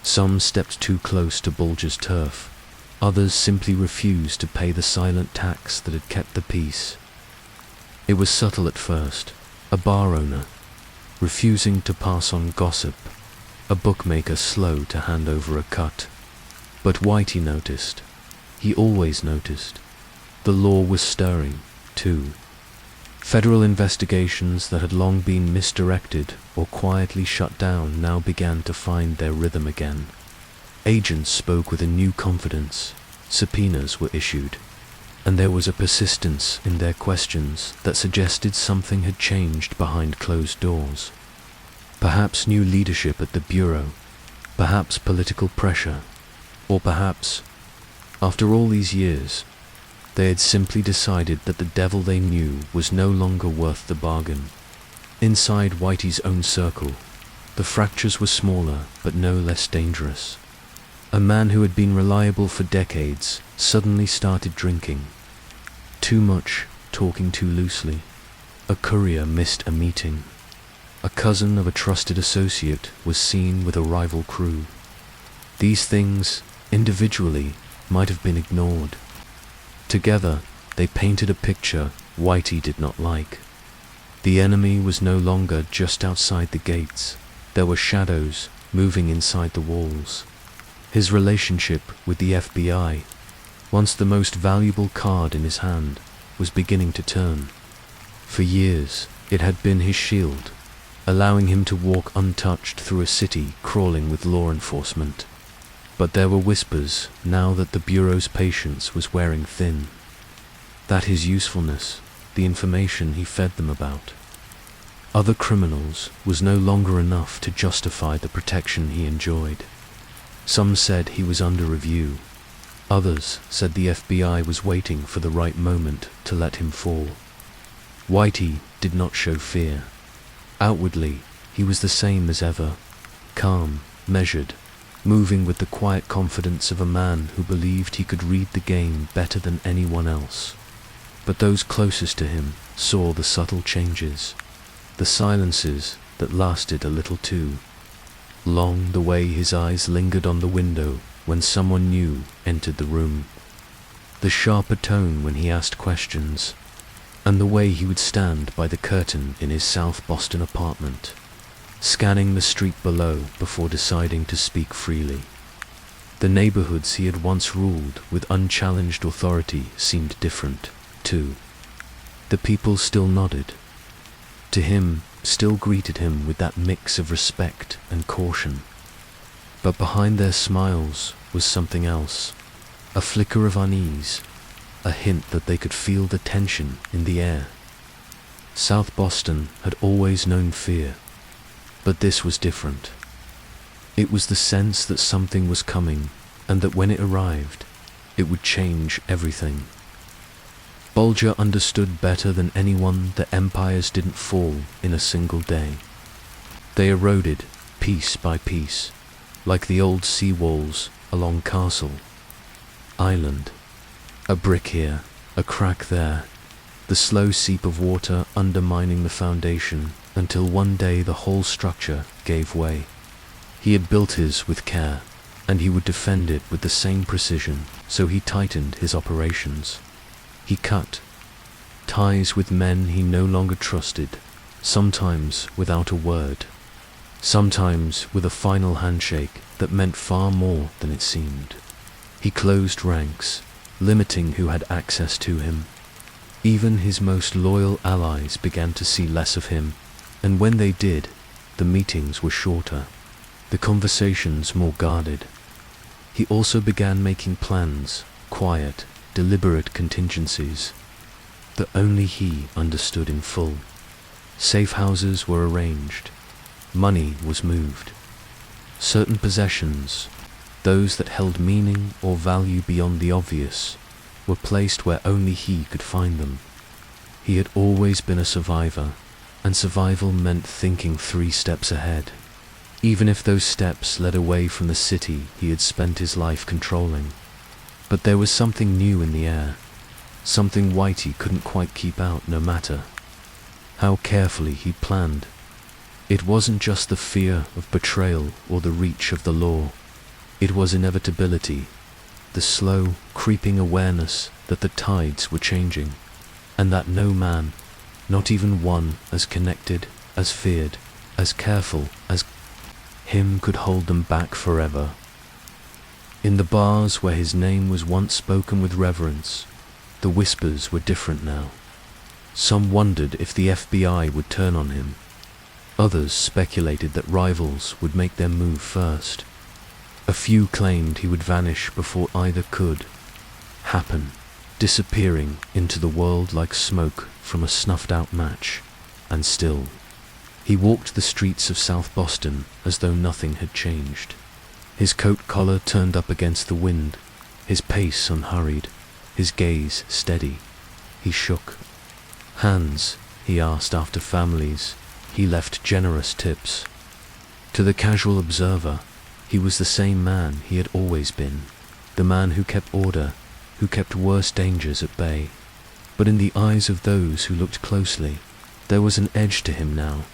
Some stepped too close to Bulger's turf. Others simply refused to pay the silent tax that had kept the peace. It was subtle at first. A bar owner, refusing to pass on gossip. A bookmaker slow to hand over a cut. But Whitey noticed. He always noticed. The law was stirring, too. Federal investigations that had long been misdirected or quietly shut down now began to find their rhythm again. Agents spoke with a new confidence. Subpoenas were issued. And there was a persistence in their questions that suggested something had changed behind closed doors. Perhaps new leadership at the Bureau, perhaps political pressure, or perhaps, after all these years, they had simply decided that the devil they knew was no longer worth the bargain. Inside Whitey's own circle, the fractures were smaller but no less dangerous. A man who had been reliable for decades suddenly started drinking. Too much, talking too loosely. A courier missed a meeting. A cousin of a trusted associate was seen with a rival crew. These things, individually, might have been ignored. Together, they painted a picture Whitey did not like. The enemy was no longer just outside the gates. There were shadows moving inside the walls. His relationship with the FBI, once the most valuable card in his hand, was beginning to turn. For years, it had been his shield, allowing him to walk untouched through a city crawling with law enforcement. But there were whispers now that the Bureau's patience was wearing thin. That his usefulness, the information he fed them about, other criminals, was no longer enough to justify the protection he enjoyed. Some said he was under review. Others said the FBI was waiting for the right moment to let him fall. Whitey did not show fear. Outwardly, he was the same as ever, calm, measured, moving with the quiet confidence of a man who believed he could read the game better than anyone else. But those closest to him saw the subtle changes, the silences that lasted a little too long, the way his eyes lingered on the window when someone new entered the room, the sharper tone when he asked questions, and the way he would stand by the curtain in his South Boston apartment, scanning the street below before deciding to speak freely. The neighborhoods he had once ruled with unchallenged authority seemed different, too. The people still nodded. To him, still greeted him with that mix of respect and caution. But behind their smiles was something else, a flicker of unease, a hint that they could feel the tension in the air. South Boston had always known fear, but this was different. It was the sense that something was coming, and that when it arrived, it would change everything. Bulger understood better than anyone that empires didn't fall in a single day. They eroded piece by piece, like the old seawalls along Castle Island. A brick here, a crack there, the slow seep of water undermining the foundation until one day the whole structure gave way. He had built his with care, and he would defend it with the same precision, so he tightened his operations. He cut ties with men he no longer trusted, sometimes without a word, sometimes with a final handshake that meant far more than it seemed. He closed ranks, limiting who had access to him. Even his most loyal allies began to see less of him, and when they did, the meetings were shorter, the conversations more guarded. He also began making plans, quiet, deliberate contingencies that only he understood in full. Safe houses were arranged. Money was moved. Certain possessions, those that held meaning or value beyond the obvious, were placed where only he could find them. He had always been a survivor, and survival meant thinking 3 steps ahead, even if those steps led away from the city he had spent his life controlling. But there was something new in the air, something Whitey couldn't quite keep out no matter how carefully he planned. It wasn't just the fear of betrayal or the reach of the law. It was inevitability, the slow, creeping awareness that the tides were changing, and that no man, not even one as connected, as feared, as careful as him, could hold them back forever. In the bars where his name was once spoken with reverence, the whispers were different now. Some wondered if the FBI would turn on him. Others speculated that rivals would make their move first. A few claimed he would vanish before either could happen, disappearing into the world like smoke from a snuffed-out match. And still, he walked the streets of South Boston as though nothing had changed. His coat collar turned up against the wind, his pace unhurried, his gaze steady. He shook hands, he asked after families, he left generous tips. To the casual observer, he was the same man he had always been, the man who kept order, who kept worse dangers at bay. But in the eyes of those who looked closely, there was an edge to him now,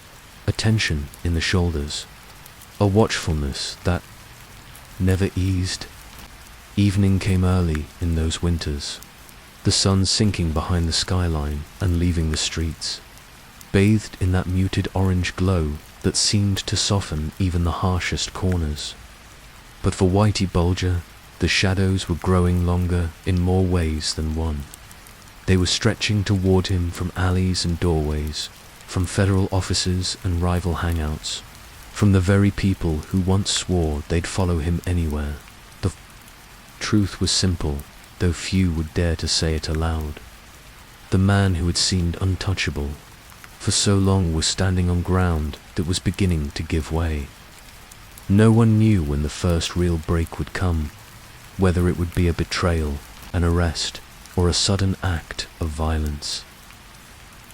a tension in the shoulders, a watchfulness that never eased. Evening came early in those winters, the sun sinking behind the skyline and leaving the streets, bathed in that muted orange glow that seemed to soften even the harshest corners. But for Whitey Bulger, the shadows were growing longer in more ways than one. They were stretching toward him from alleys and doorways, from federal offices and rival hangouts, from the very people who once swore they'd follow him anywhere. The truth was simple, though few would dare to say it aloud. The man who had seemed untouchable for so long was standing on ground that was beginning to give way. No one knew when the first real break would come, whether it would be a betrayal, an arrest, or a sudden act of violence.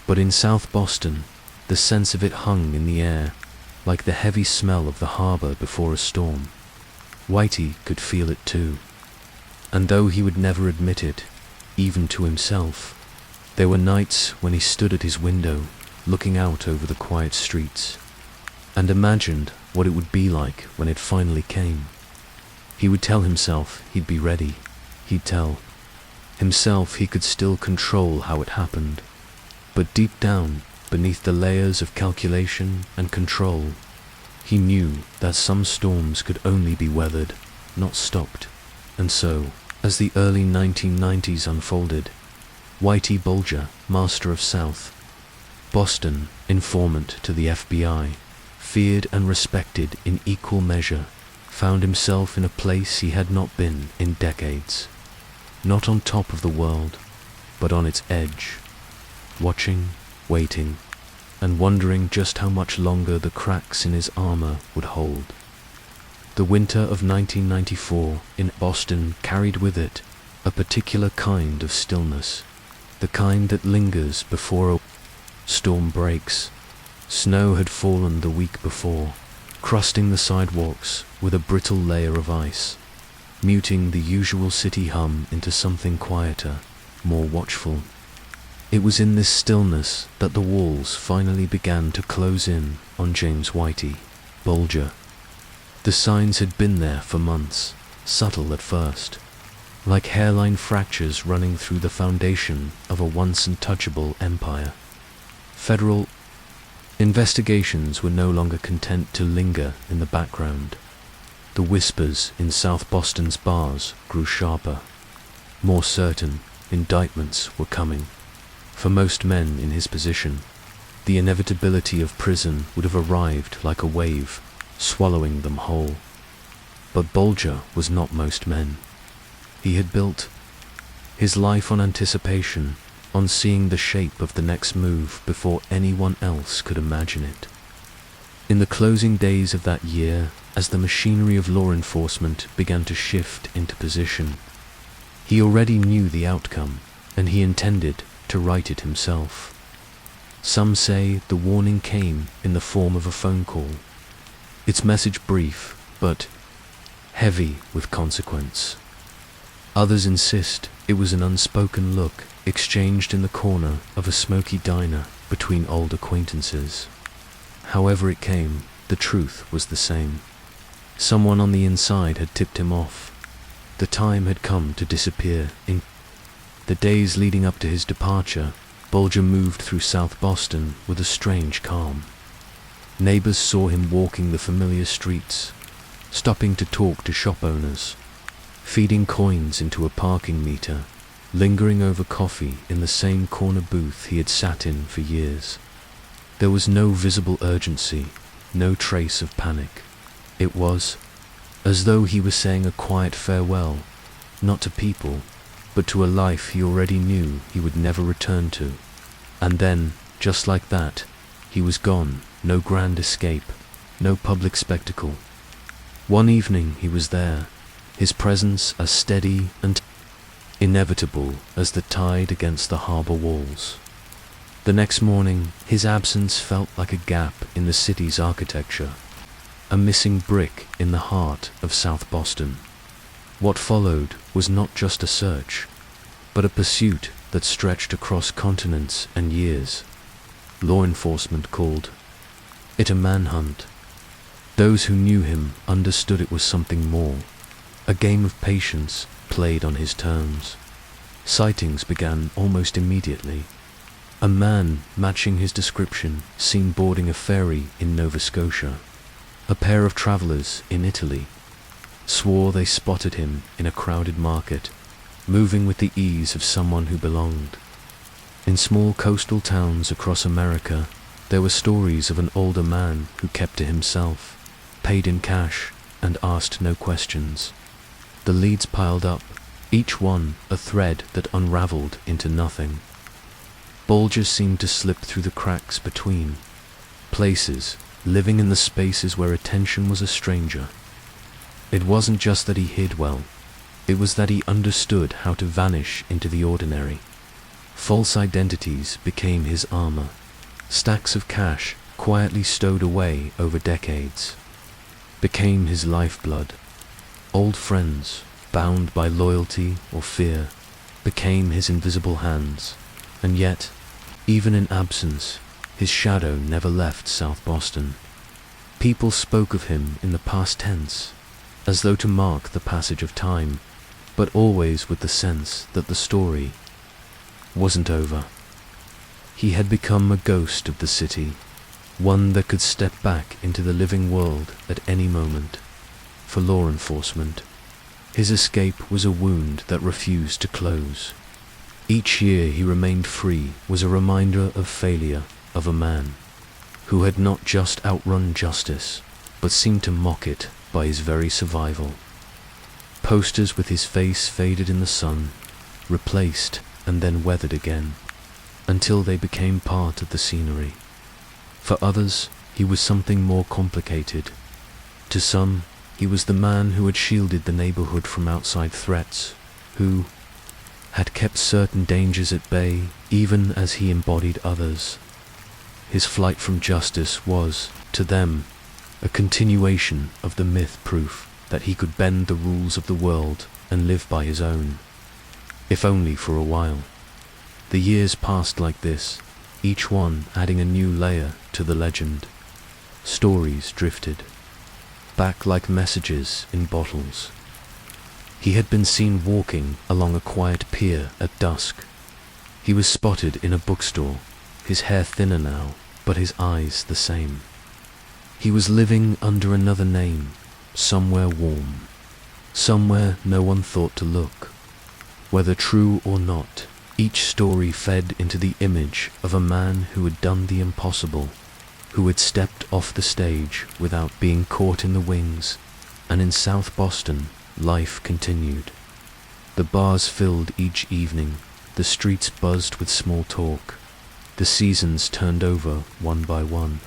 But in South Boston, the sense of it hung in the air, like the heavy smell of the harbor before a storm. Whitey could feel it too. And though he would never admit it, even to himself, there were nights when he stood at his window, looking out over the quiet streets, and imagined what it would be like when it finally came. He would tell himself he'd be ready. He'd tell himself he could still control how it happened. But deep down, beneath the layers of calculation and control, he knew that some storms could only be weathered, not stopped. And so, as the early 1990s unfolded, Whitey Bulger, master of South Boston, informant to the FBI, feared and respected in equal measure, found himself in a place he had not been in decades. Not on top of the world, but on its edge, watching, waiting, and wondering just how much longer the cracks in his armor would hold. The winter of 1994 in Boston carried with it a particular kind of stillness, the kind that lingers before a storm breaks. Snow had fallen the week before, crusting the sidewalks with a brittle layer of ice, muting the usual city hum into something quieter, more watchful. It was in this stillness that the walls finally began to close in on James Whitey Bulger. The signs had been there for months, subtle at first, like hairline fractures running through the foundation of a once untouchable empire. Federal investigations were no longer content to linger in the background. The whispers in South Boston's bars grew sharper. More certain, indictments were coming. For most men in his position, the inevitability of prison would have arrived like a wave, swallowing them whole. But Bulger was not most men. He had built his life on anticipation, on seeing the shape of the next move before anyone else could imagine it. In the closing days of that year, as the machinery of law enforcement began to shift into position, he already knew the outcome, and he intended to write it himself. Some say the warning came in the form of a phone call, its message brief, but heavy with consequence. Others insist it was an unspoken look exchanged in the corner of a smoky diner between old acquaintances. However it came, the truth was the same. Someone on the inside had tipped him off. The time had come to disappear. In the days leading up to his departure, Bulger moved through South Boston with a strange calm. Neighbors saw him walking the familiar streets, stopping to talk to shop owners, feeding coins into a parking meter, lingering over coffee in the same corner booth he had sat in for years. There was no visible urgency, no trace of panic. It was as though he was saying a quiet farewell, not to people, but to a life he already knew he would never return to. And then, just like that, he was gone. No grand escape, no public spectacle. One evening he was there, his presence as steady and inevitable as the tide against the harbor walls. The next morning, his absence felt like a gap in the city's architecture, a missing brick in the heart of South Boston. What followed was not just a search, but a pursuit that stretched across continents and years. Law enforcement called it a manhunt. Those who knew him understood it was something more, a game of patience played on his terms. Sightings began almost immediately. A man matching his description seen boarding a ferry in Nova Scotia. A pair of travelers in Italy swore they spotted him in a crowded market, moving with the ease of someone who belonged. In small coastal towns across America, there were stories of an older man who kept to himself, paid in cash, and asked no questions. The leads piled up, each one a thread that unraveled into nothing. Bulger seemed to slip through the cracks between places, living in the spaces where attention was a stranger. It wasn't just that he hid well, it was that he understood how to vanish into the ordinary. False identities became his armor. Stacks of cash, quietly stowed away over decades, became his lifeblood. Old friends, bound by loyalty or fear, became his invisible hands. And yet, even in absence, his shadow never left South Boston. People spoke of him in the past tense, as though to mark the passage of time, but always with the sense that the story wasn't over. He had become a ghost of the city, one that could step back into the living world at any moment. For law enforcement, his escape was a wound that refused to close. Each year he remained free was a reminder of failure of a man who had not just outrun justice, but seemed to mock it by his very survival. Posters with his face faded in the sun, replaced and then weathered again, until they became part of the scenery. For others, he was something more complicated. To some, he was the man who had shielded the neighborhood from outside threats, who had kept certain dangers at bay even as he embodied others. His flight from justice was, to them, a continuation of the myth proof that he could bend the rules of the world and live by his own, if only for a while. The years passed like this, each one adding a new layer to the legend. Stories drifted back like messages in bottles. He had been seen walking along a quiet pier at dusk. He was spotted in a bookstore, his hair thinner now, but his eyes the same. He was living under another name, somewhere warm, somewhere no one thought to look. Whether true or not, each story fed into the image of a man who had done the impossible, who had stepped off the stage without being caught in the wings, and in South Boston, life continued. The bars filled each evening, the streets buzzed with small talk, the seasons turned over one by one.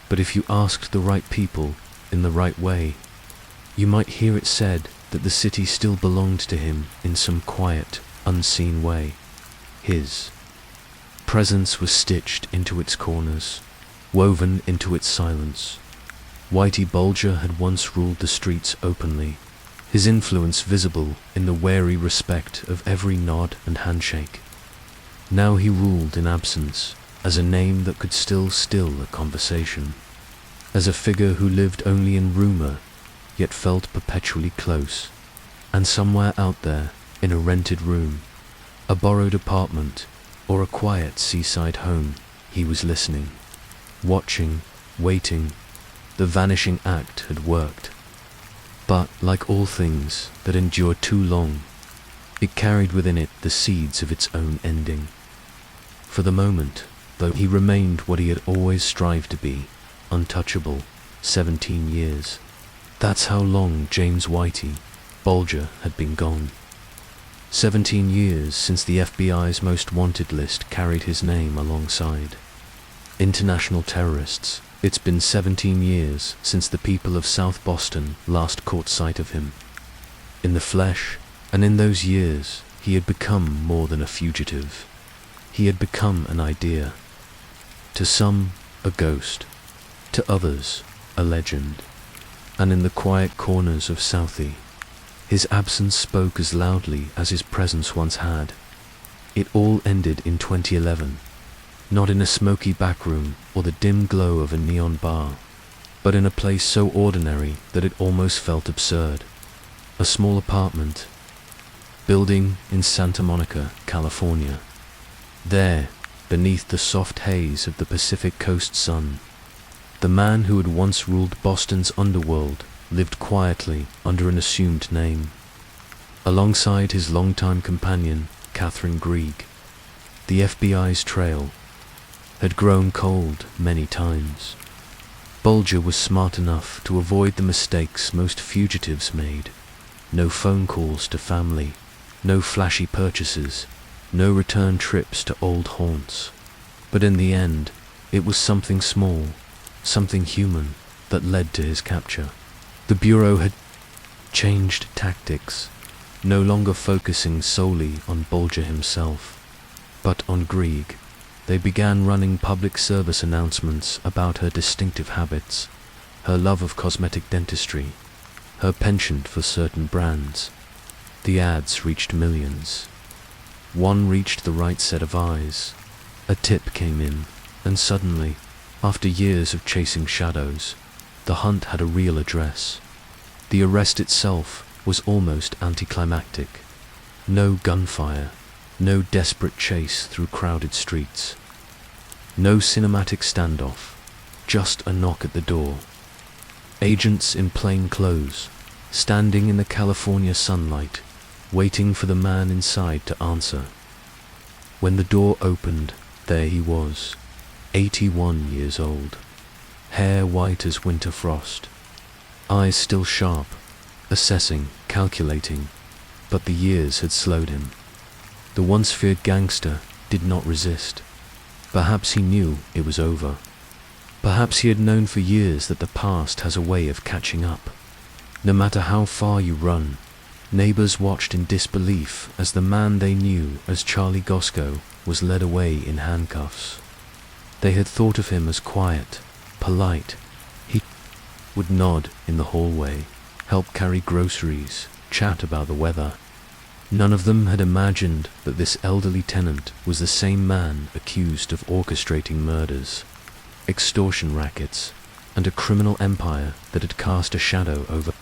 But if you asked the right people in the right way, you might hear it said that the city still belonged to him in some quiet, unseen way. His presence was stitched into its corners, woven into its silence. Whitey Bulger had once ruled the streets openly, his influence visible in the wary respect of every nod and handshake. Now he ruled in absence, as a name that could still a conversation, as a figure who lived only in rumor, yet felt perpetually close. And somewhere out there, in a rented room, a borrowed apartment, or a quiet seaside home, he was listening, watching, waiting. The vanishing act had worked. But, like all things that endure too long, it carried within it the seeds of its own ending. For the moment, though, he remained what he had always strived to be, untouchable. 17 years. That's how long James Whitey Bulger had been gone. 17 years since the FBI's most wanted list carried his name alongside international terrorists. It's been 17 years since the people of South Boston last caught sight of him in the flesh, and in those years he had become more than a fugitive. He had become an idea. To some, a ghost. To others, a legend. And in the quiet corners of Southie, his absence spoke as loudly as his presence once had. It all ended in 2011, not in a smoky backroom or the dim glow of a neon bar, but in a place so ordinary that it almost felt absurd. A small apartment building in Santa Monica, California. There, beneath the soft haze of the Pacific Coast sun, the man who had once ruled Boston's underworld lived quietly under an assumed name, alongside his longtime companion, Catherine Grieg. The FBI's trail had grown cold many times. Bulger was smart enough to avoid the mistakes most fugitives made. No phone calls to family, no flashy purchases, no return trips to old haunts. But in the end, it was something small, something human, that led to his capture. The Bureau had changed tactics, no longer focusing solely on Bulger himself, but on Grieg. They began running public service announcements about her distinctive habits, her love of cosmetic dentistry, her penchant for certain brands. The ads reached millions. One reached the right set of eyes. A tip came in, and suddenly, after years of chasing shadows, the hunt had a real address. The arrest itself was almost anticlimactic. No gunfire, no desperate chase through crowded streets. No cinematic standoff, just a knock at the door. Agents in plain clothes, standing in the California sunlight, waiting for the man inside to answer. When the door opened, there he was, 81 years old, hair white as winter frost, eyes still sharp, assessing, calculating, but the years had slowed him. The once feared gangster did not resist. Perhaps he knew it was over. Perhaps he had known for years that the past has a way of catching up. No matter how far you run, neighbors watched in disbelief as the man they knew as Charlie Gosco was led away in handcuffs. They had thought of him as quiet, polite. He would nod in the hallway, help carry groceries, chat about the weather. None of them had imagined that this elderly tenant was the same man accused of orchestrating murders, extortion rackets, and a criminal empire that had cast a shadow over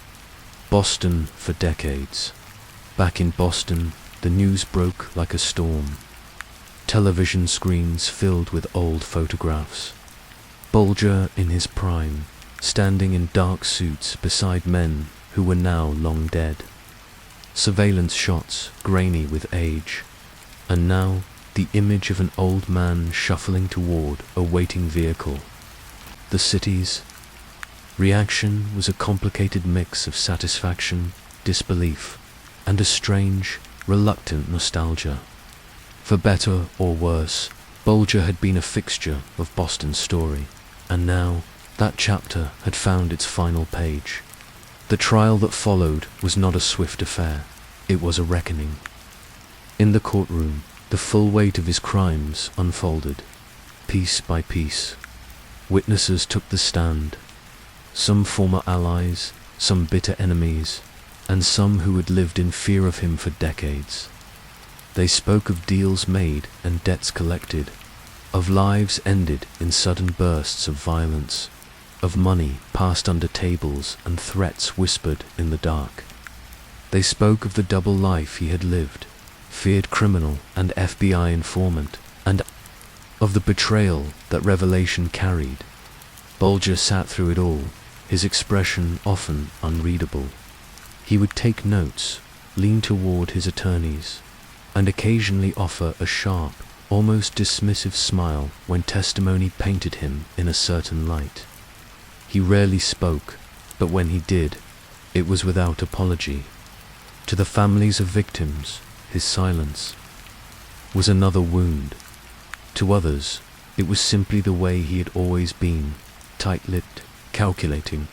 Boston for decades. Back in Boston, the news broke like a storm. Television screens filled with old photographs. Bulger in his prime, standing in dark suits beside men who were now long dead. Surveillance shots, grainy with age. And now, the image of an old man shuffling toward a waiting vehicle. The city's reaction was a complicated mix of satisfaction, disbelief, and a strange, reluctant nostalgia. For better or worse, Bulger had been a fixture of Boston's story, and now that chapter had found its final page. The trial that followed was not a swift affair, it was a reckoning. In the courtroom, the full weight of his crimes unfolded, piece by piece. Witnesses took the stand, some former allies, some bitter enemies, and some who had lived in fear of him for decades. They spoke of deals made and debts collected, of lives ended in sudden bursts of violence, of money passed under tables and threats whispered in the dark. They spoke of the double life he had lived, feared criminal and FBI informant, and of the betrayal that revelation carried. Bulger sat through it all, his expression often unreadable. He would take notes, lean toward his attorneys, and occasionally offer a sharp, almost dismissive smile when testimony painted him in a certain light. He rarely spoke, but when he did, it was without apology. To the families of victims, his silence was another wound. To others, it was simply the way he had always been, tight-lipped, calculating,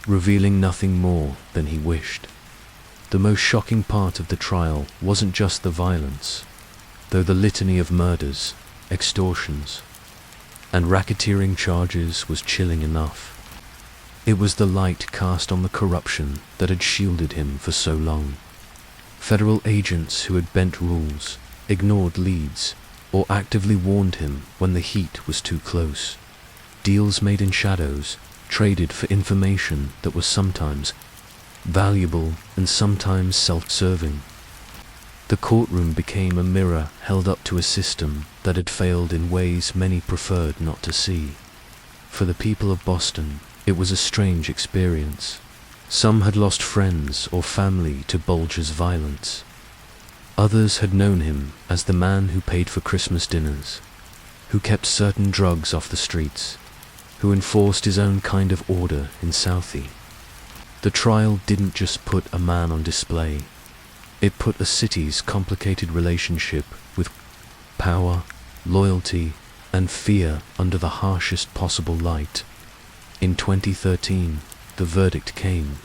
revealing nothing more than he wished. The most shocking part of the trial wasn't just the violence, though the litany of murders, extortions, and racketeering charges was chilling enough. It was the light cast on the corruption that had shielded him for so long. Federal agents who had bent rules, ignored leads, or actively warned him when the heat was too close. Deals made in shadows, traded for information that was sometimes valuable and sometimes self-serving. The courtroom became a mirror held up to a system that had failed in ways many preferred not to see. For the people of Boston, it was a strange experience. Some had lost friends or family to Bulger's violence. Others had known him as the man who paid for Christmas dinners, who kept certain drugs off the streets, who enforced his own kind of order in Southie. The trial didn't just put a man on display. It put a city's complicated relationship with power, loyalty, and fear under the harshest possible light. In 2013, the verdict came.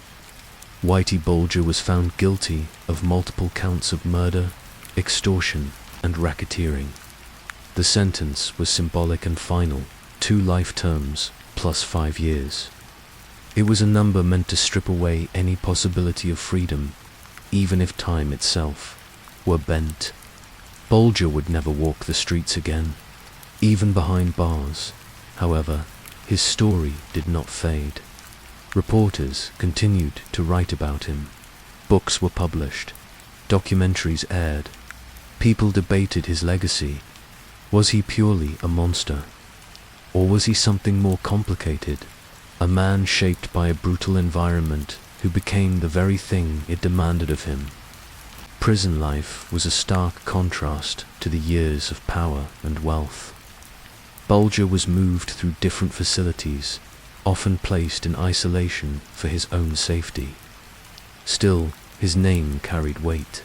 Whitey Bulger was found guilty of multiple counts of murder, extortion, and racketeering. The sentence was symbolic and final, 2 life terms plus 5 years. It was a number meant to strip away any possibility of freedom, even if time itself were bent. Bulger would never walk the streets again, even behind bars. However, his story did not fade. Reporters continued to write about him. Books were published. Documentaries aired. People debated his legacy. Was he purely a monster? Or was he something more complicated? A man shaped by a brutal environment who became the very thing it demanded of him. Prison life was a stark contrast to the years of power and wealth. Bulger was moved through different facilities, often placed in isolation for his own safety. Still, his name carried weight.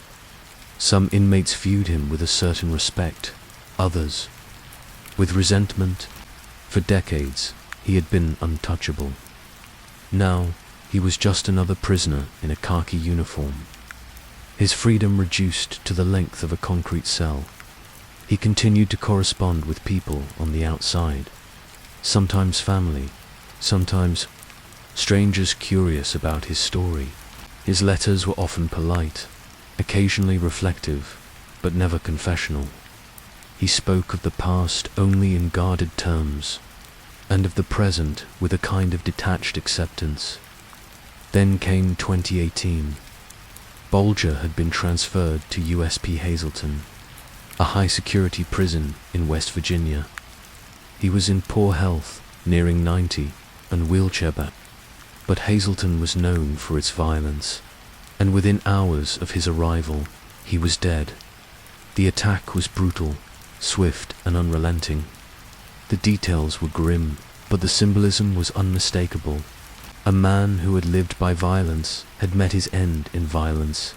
Some inmates viewed him with a certain respect, others with resentment. For decades, he had been untouchable. Now, he was just another prisoner in a khaki uniform. His freedom reduced to the length of a concrete cell. He continued to correspond with people on the outside, sometimes family, sometimes strangers curious about his story. His letters were often polite, occasionally reflective, but never confessional. He spoke of the past only in guarded terms, and of the present with a kind of detached acceptance. Then came 2018. Bulger had been transferred to USP Hazleton, a high-security prison in West Virginia. He was in poor health, nearing 90, and wheelchair-bound. But Hazleton was known for its violence, and within hours of his arrival, he was dead. The attack was brutal, swift and unrelenting. The details were grim, but the symbolism was unmistakable. A man who had lived by violence had met his end in violence.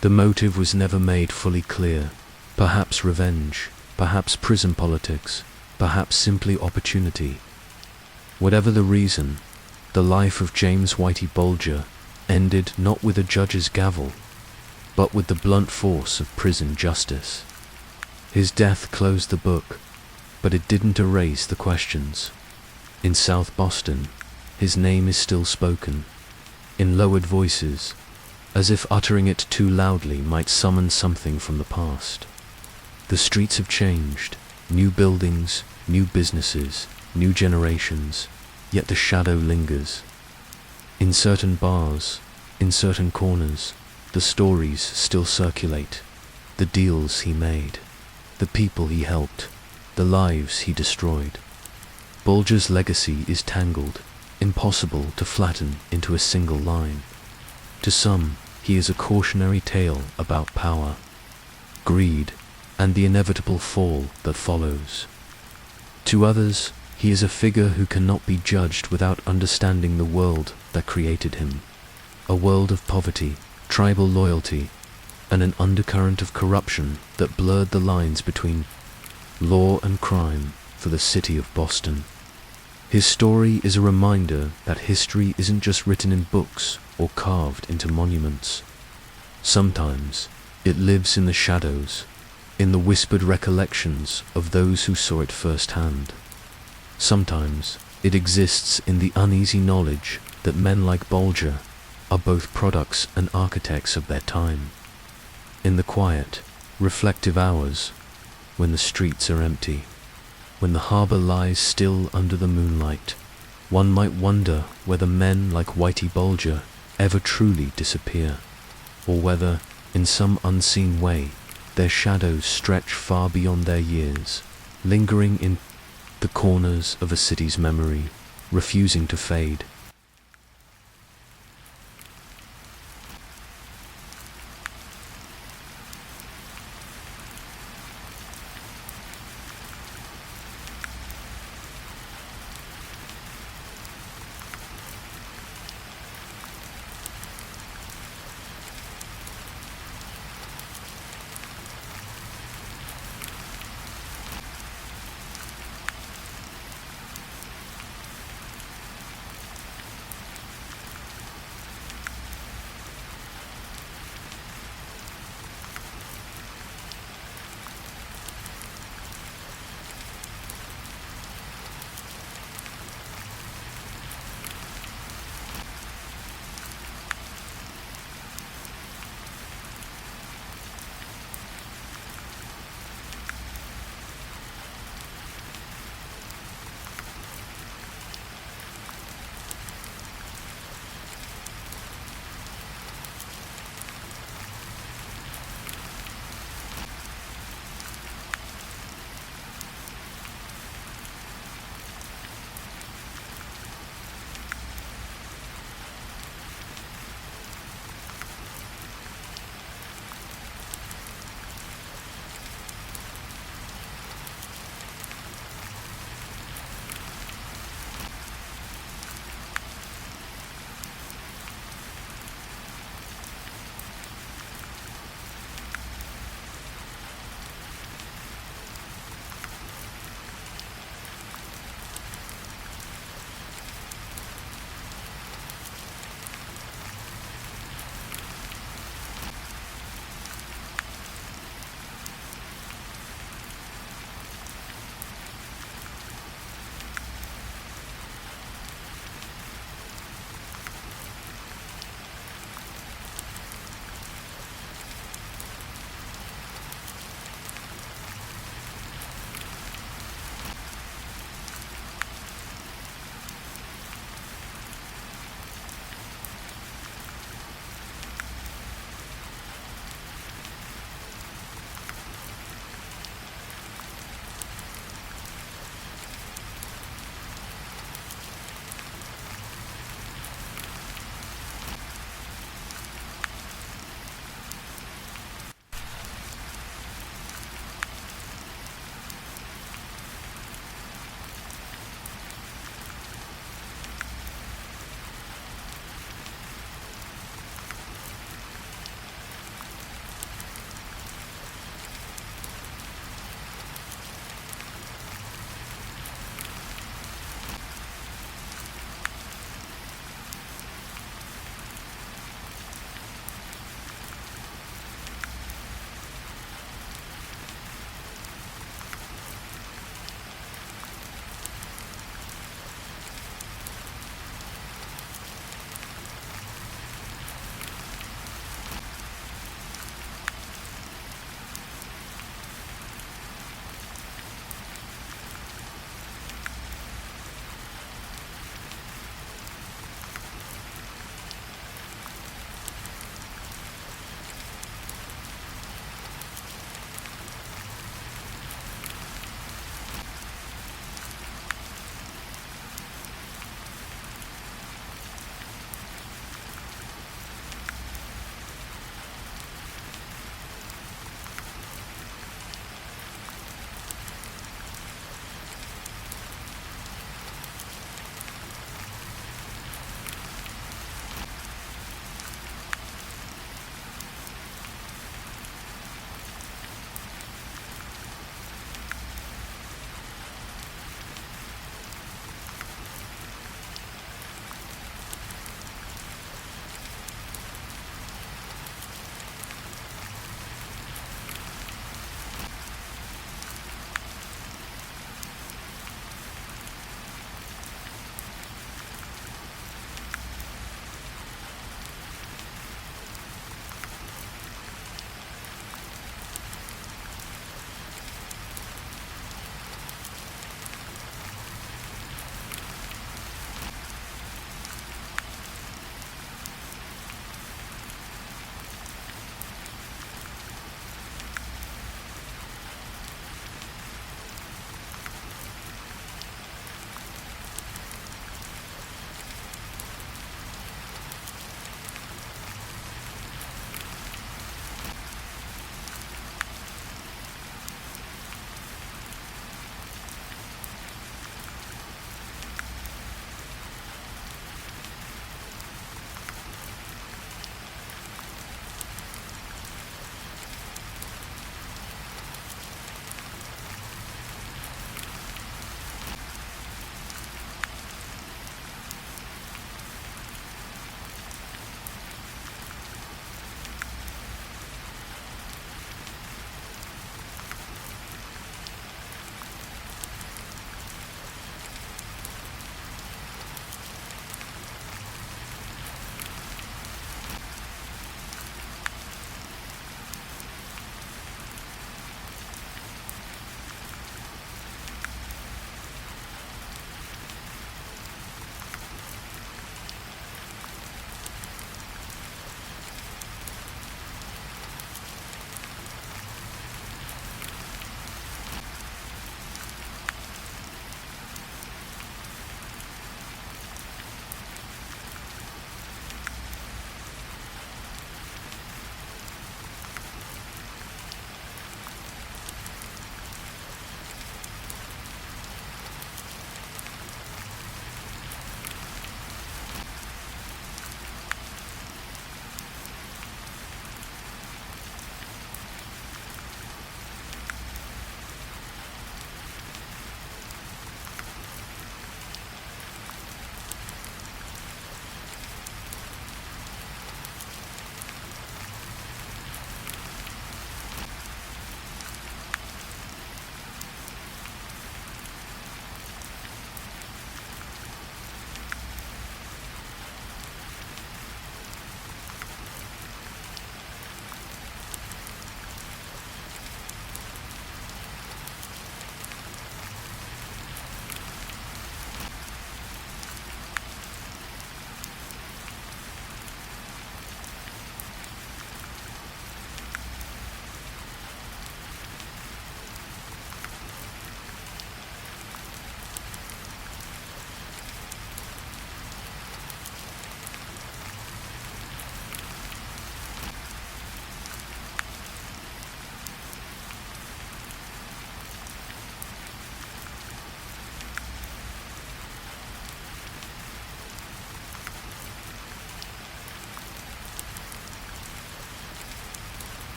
The motive was never made fully clear. Perhaps revenge, perhaps prison politics, perhaps simply opportunity. Whatever the reason, the life of James Whitey Bulger ended not with a judge's gavel, but with the blunt force of prison justice. His death closed the book, but it didn't erase the questions. In South Boston, his name is still spoken, in lowered voices, as if uttering it too loudly might summon something from the past. The streets have changed, new buildings, new businesses, new generations, yet the shadow lingers. In certain bars, in certain corners, the stories still circulate, the deals he made, the people he helped, the lives he destroyed. Bulger's legacy is tangled, impossible to flatten into a single line. To some, he is a cautionary tale about power, greed, and the inevitable fall that follows. To others, he is a figure who cannot be judged without understanding the world that created him. A world of poverty, tribal loyalty, and an undercurrent of corruption that blurred the lines between law and crime for the city of Boston. His story is a reminder that history isn't just written in books or carved into monuments. Sometimes it lives in the shadows, in the whispered recollections of those who saw it firsthand. Sometimes it exists in the uneasy knowledge that men like Bulger are both products and architects of their time. In the quiet, reflective hours, when the streets are empty, when the harbor lies still under the moonlight, one might wonder whether men like Whitey Bulger ever truly disappear, or whether, in some unseen way, their shadows stretch far beyond their years, lingering in the corners of a city's memory, refusing to fade.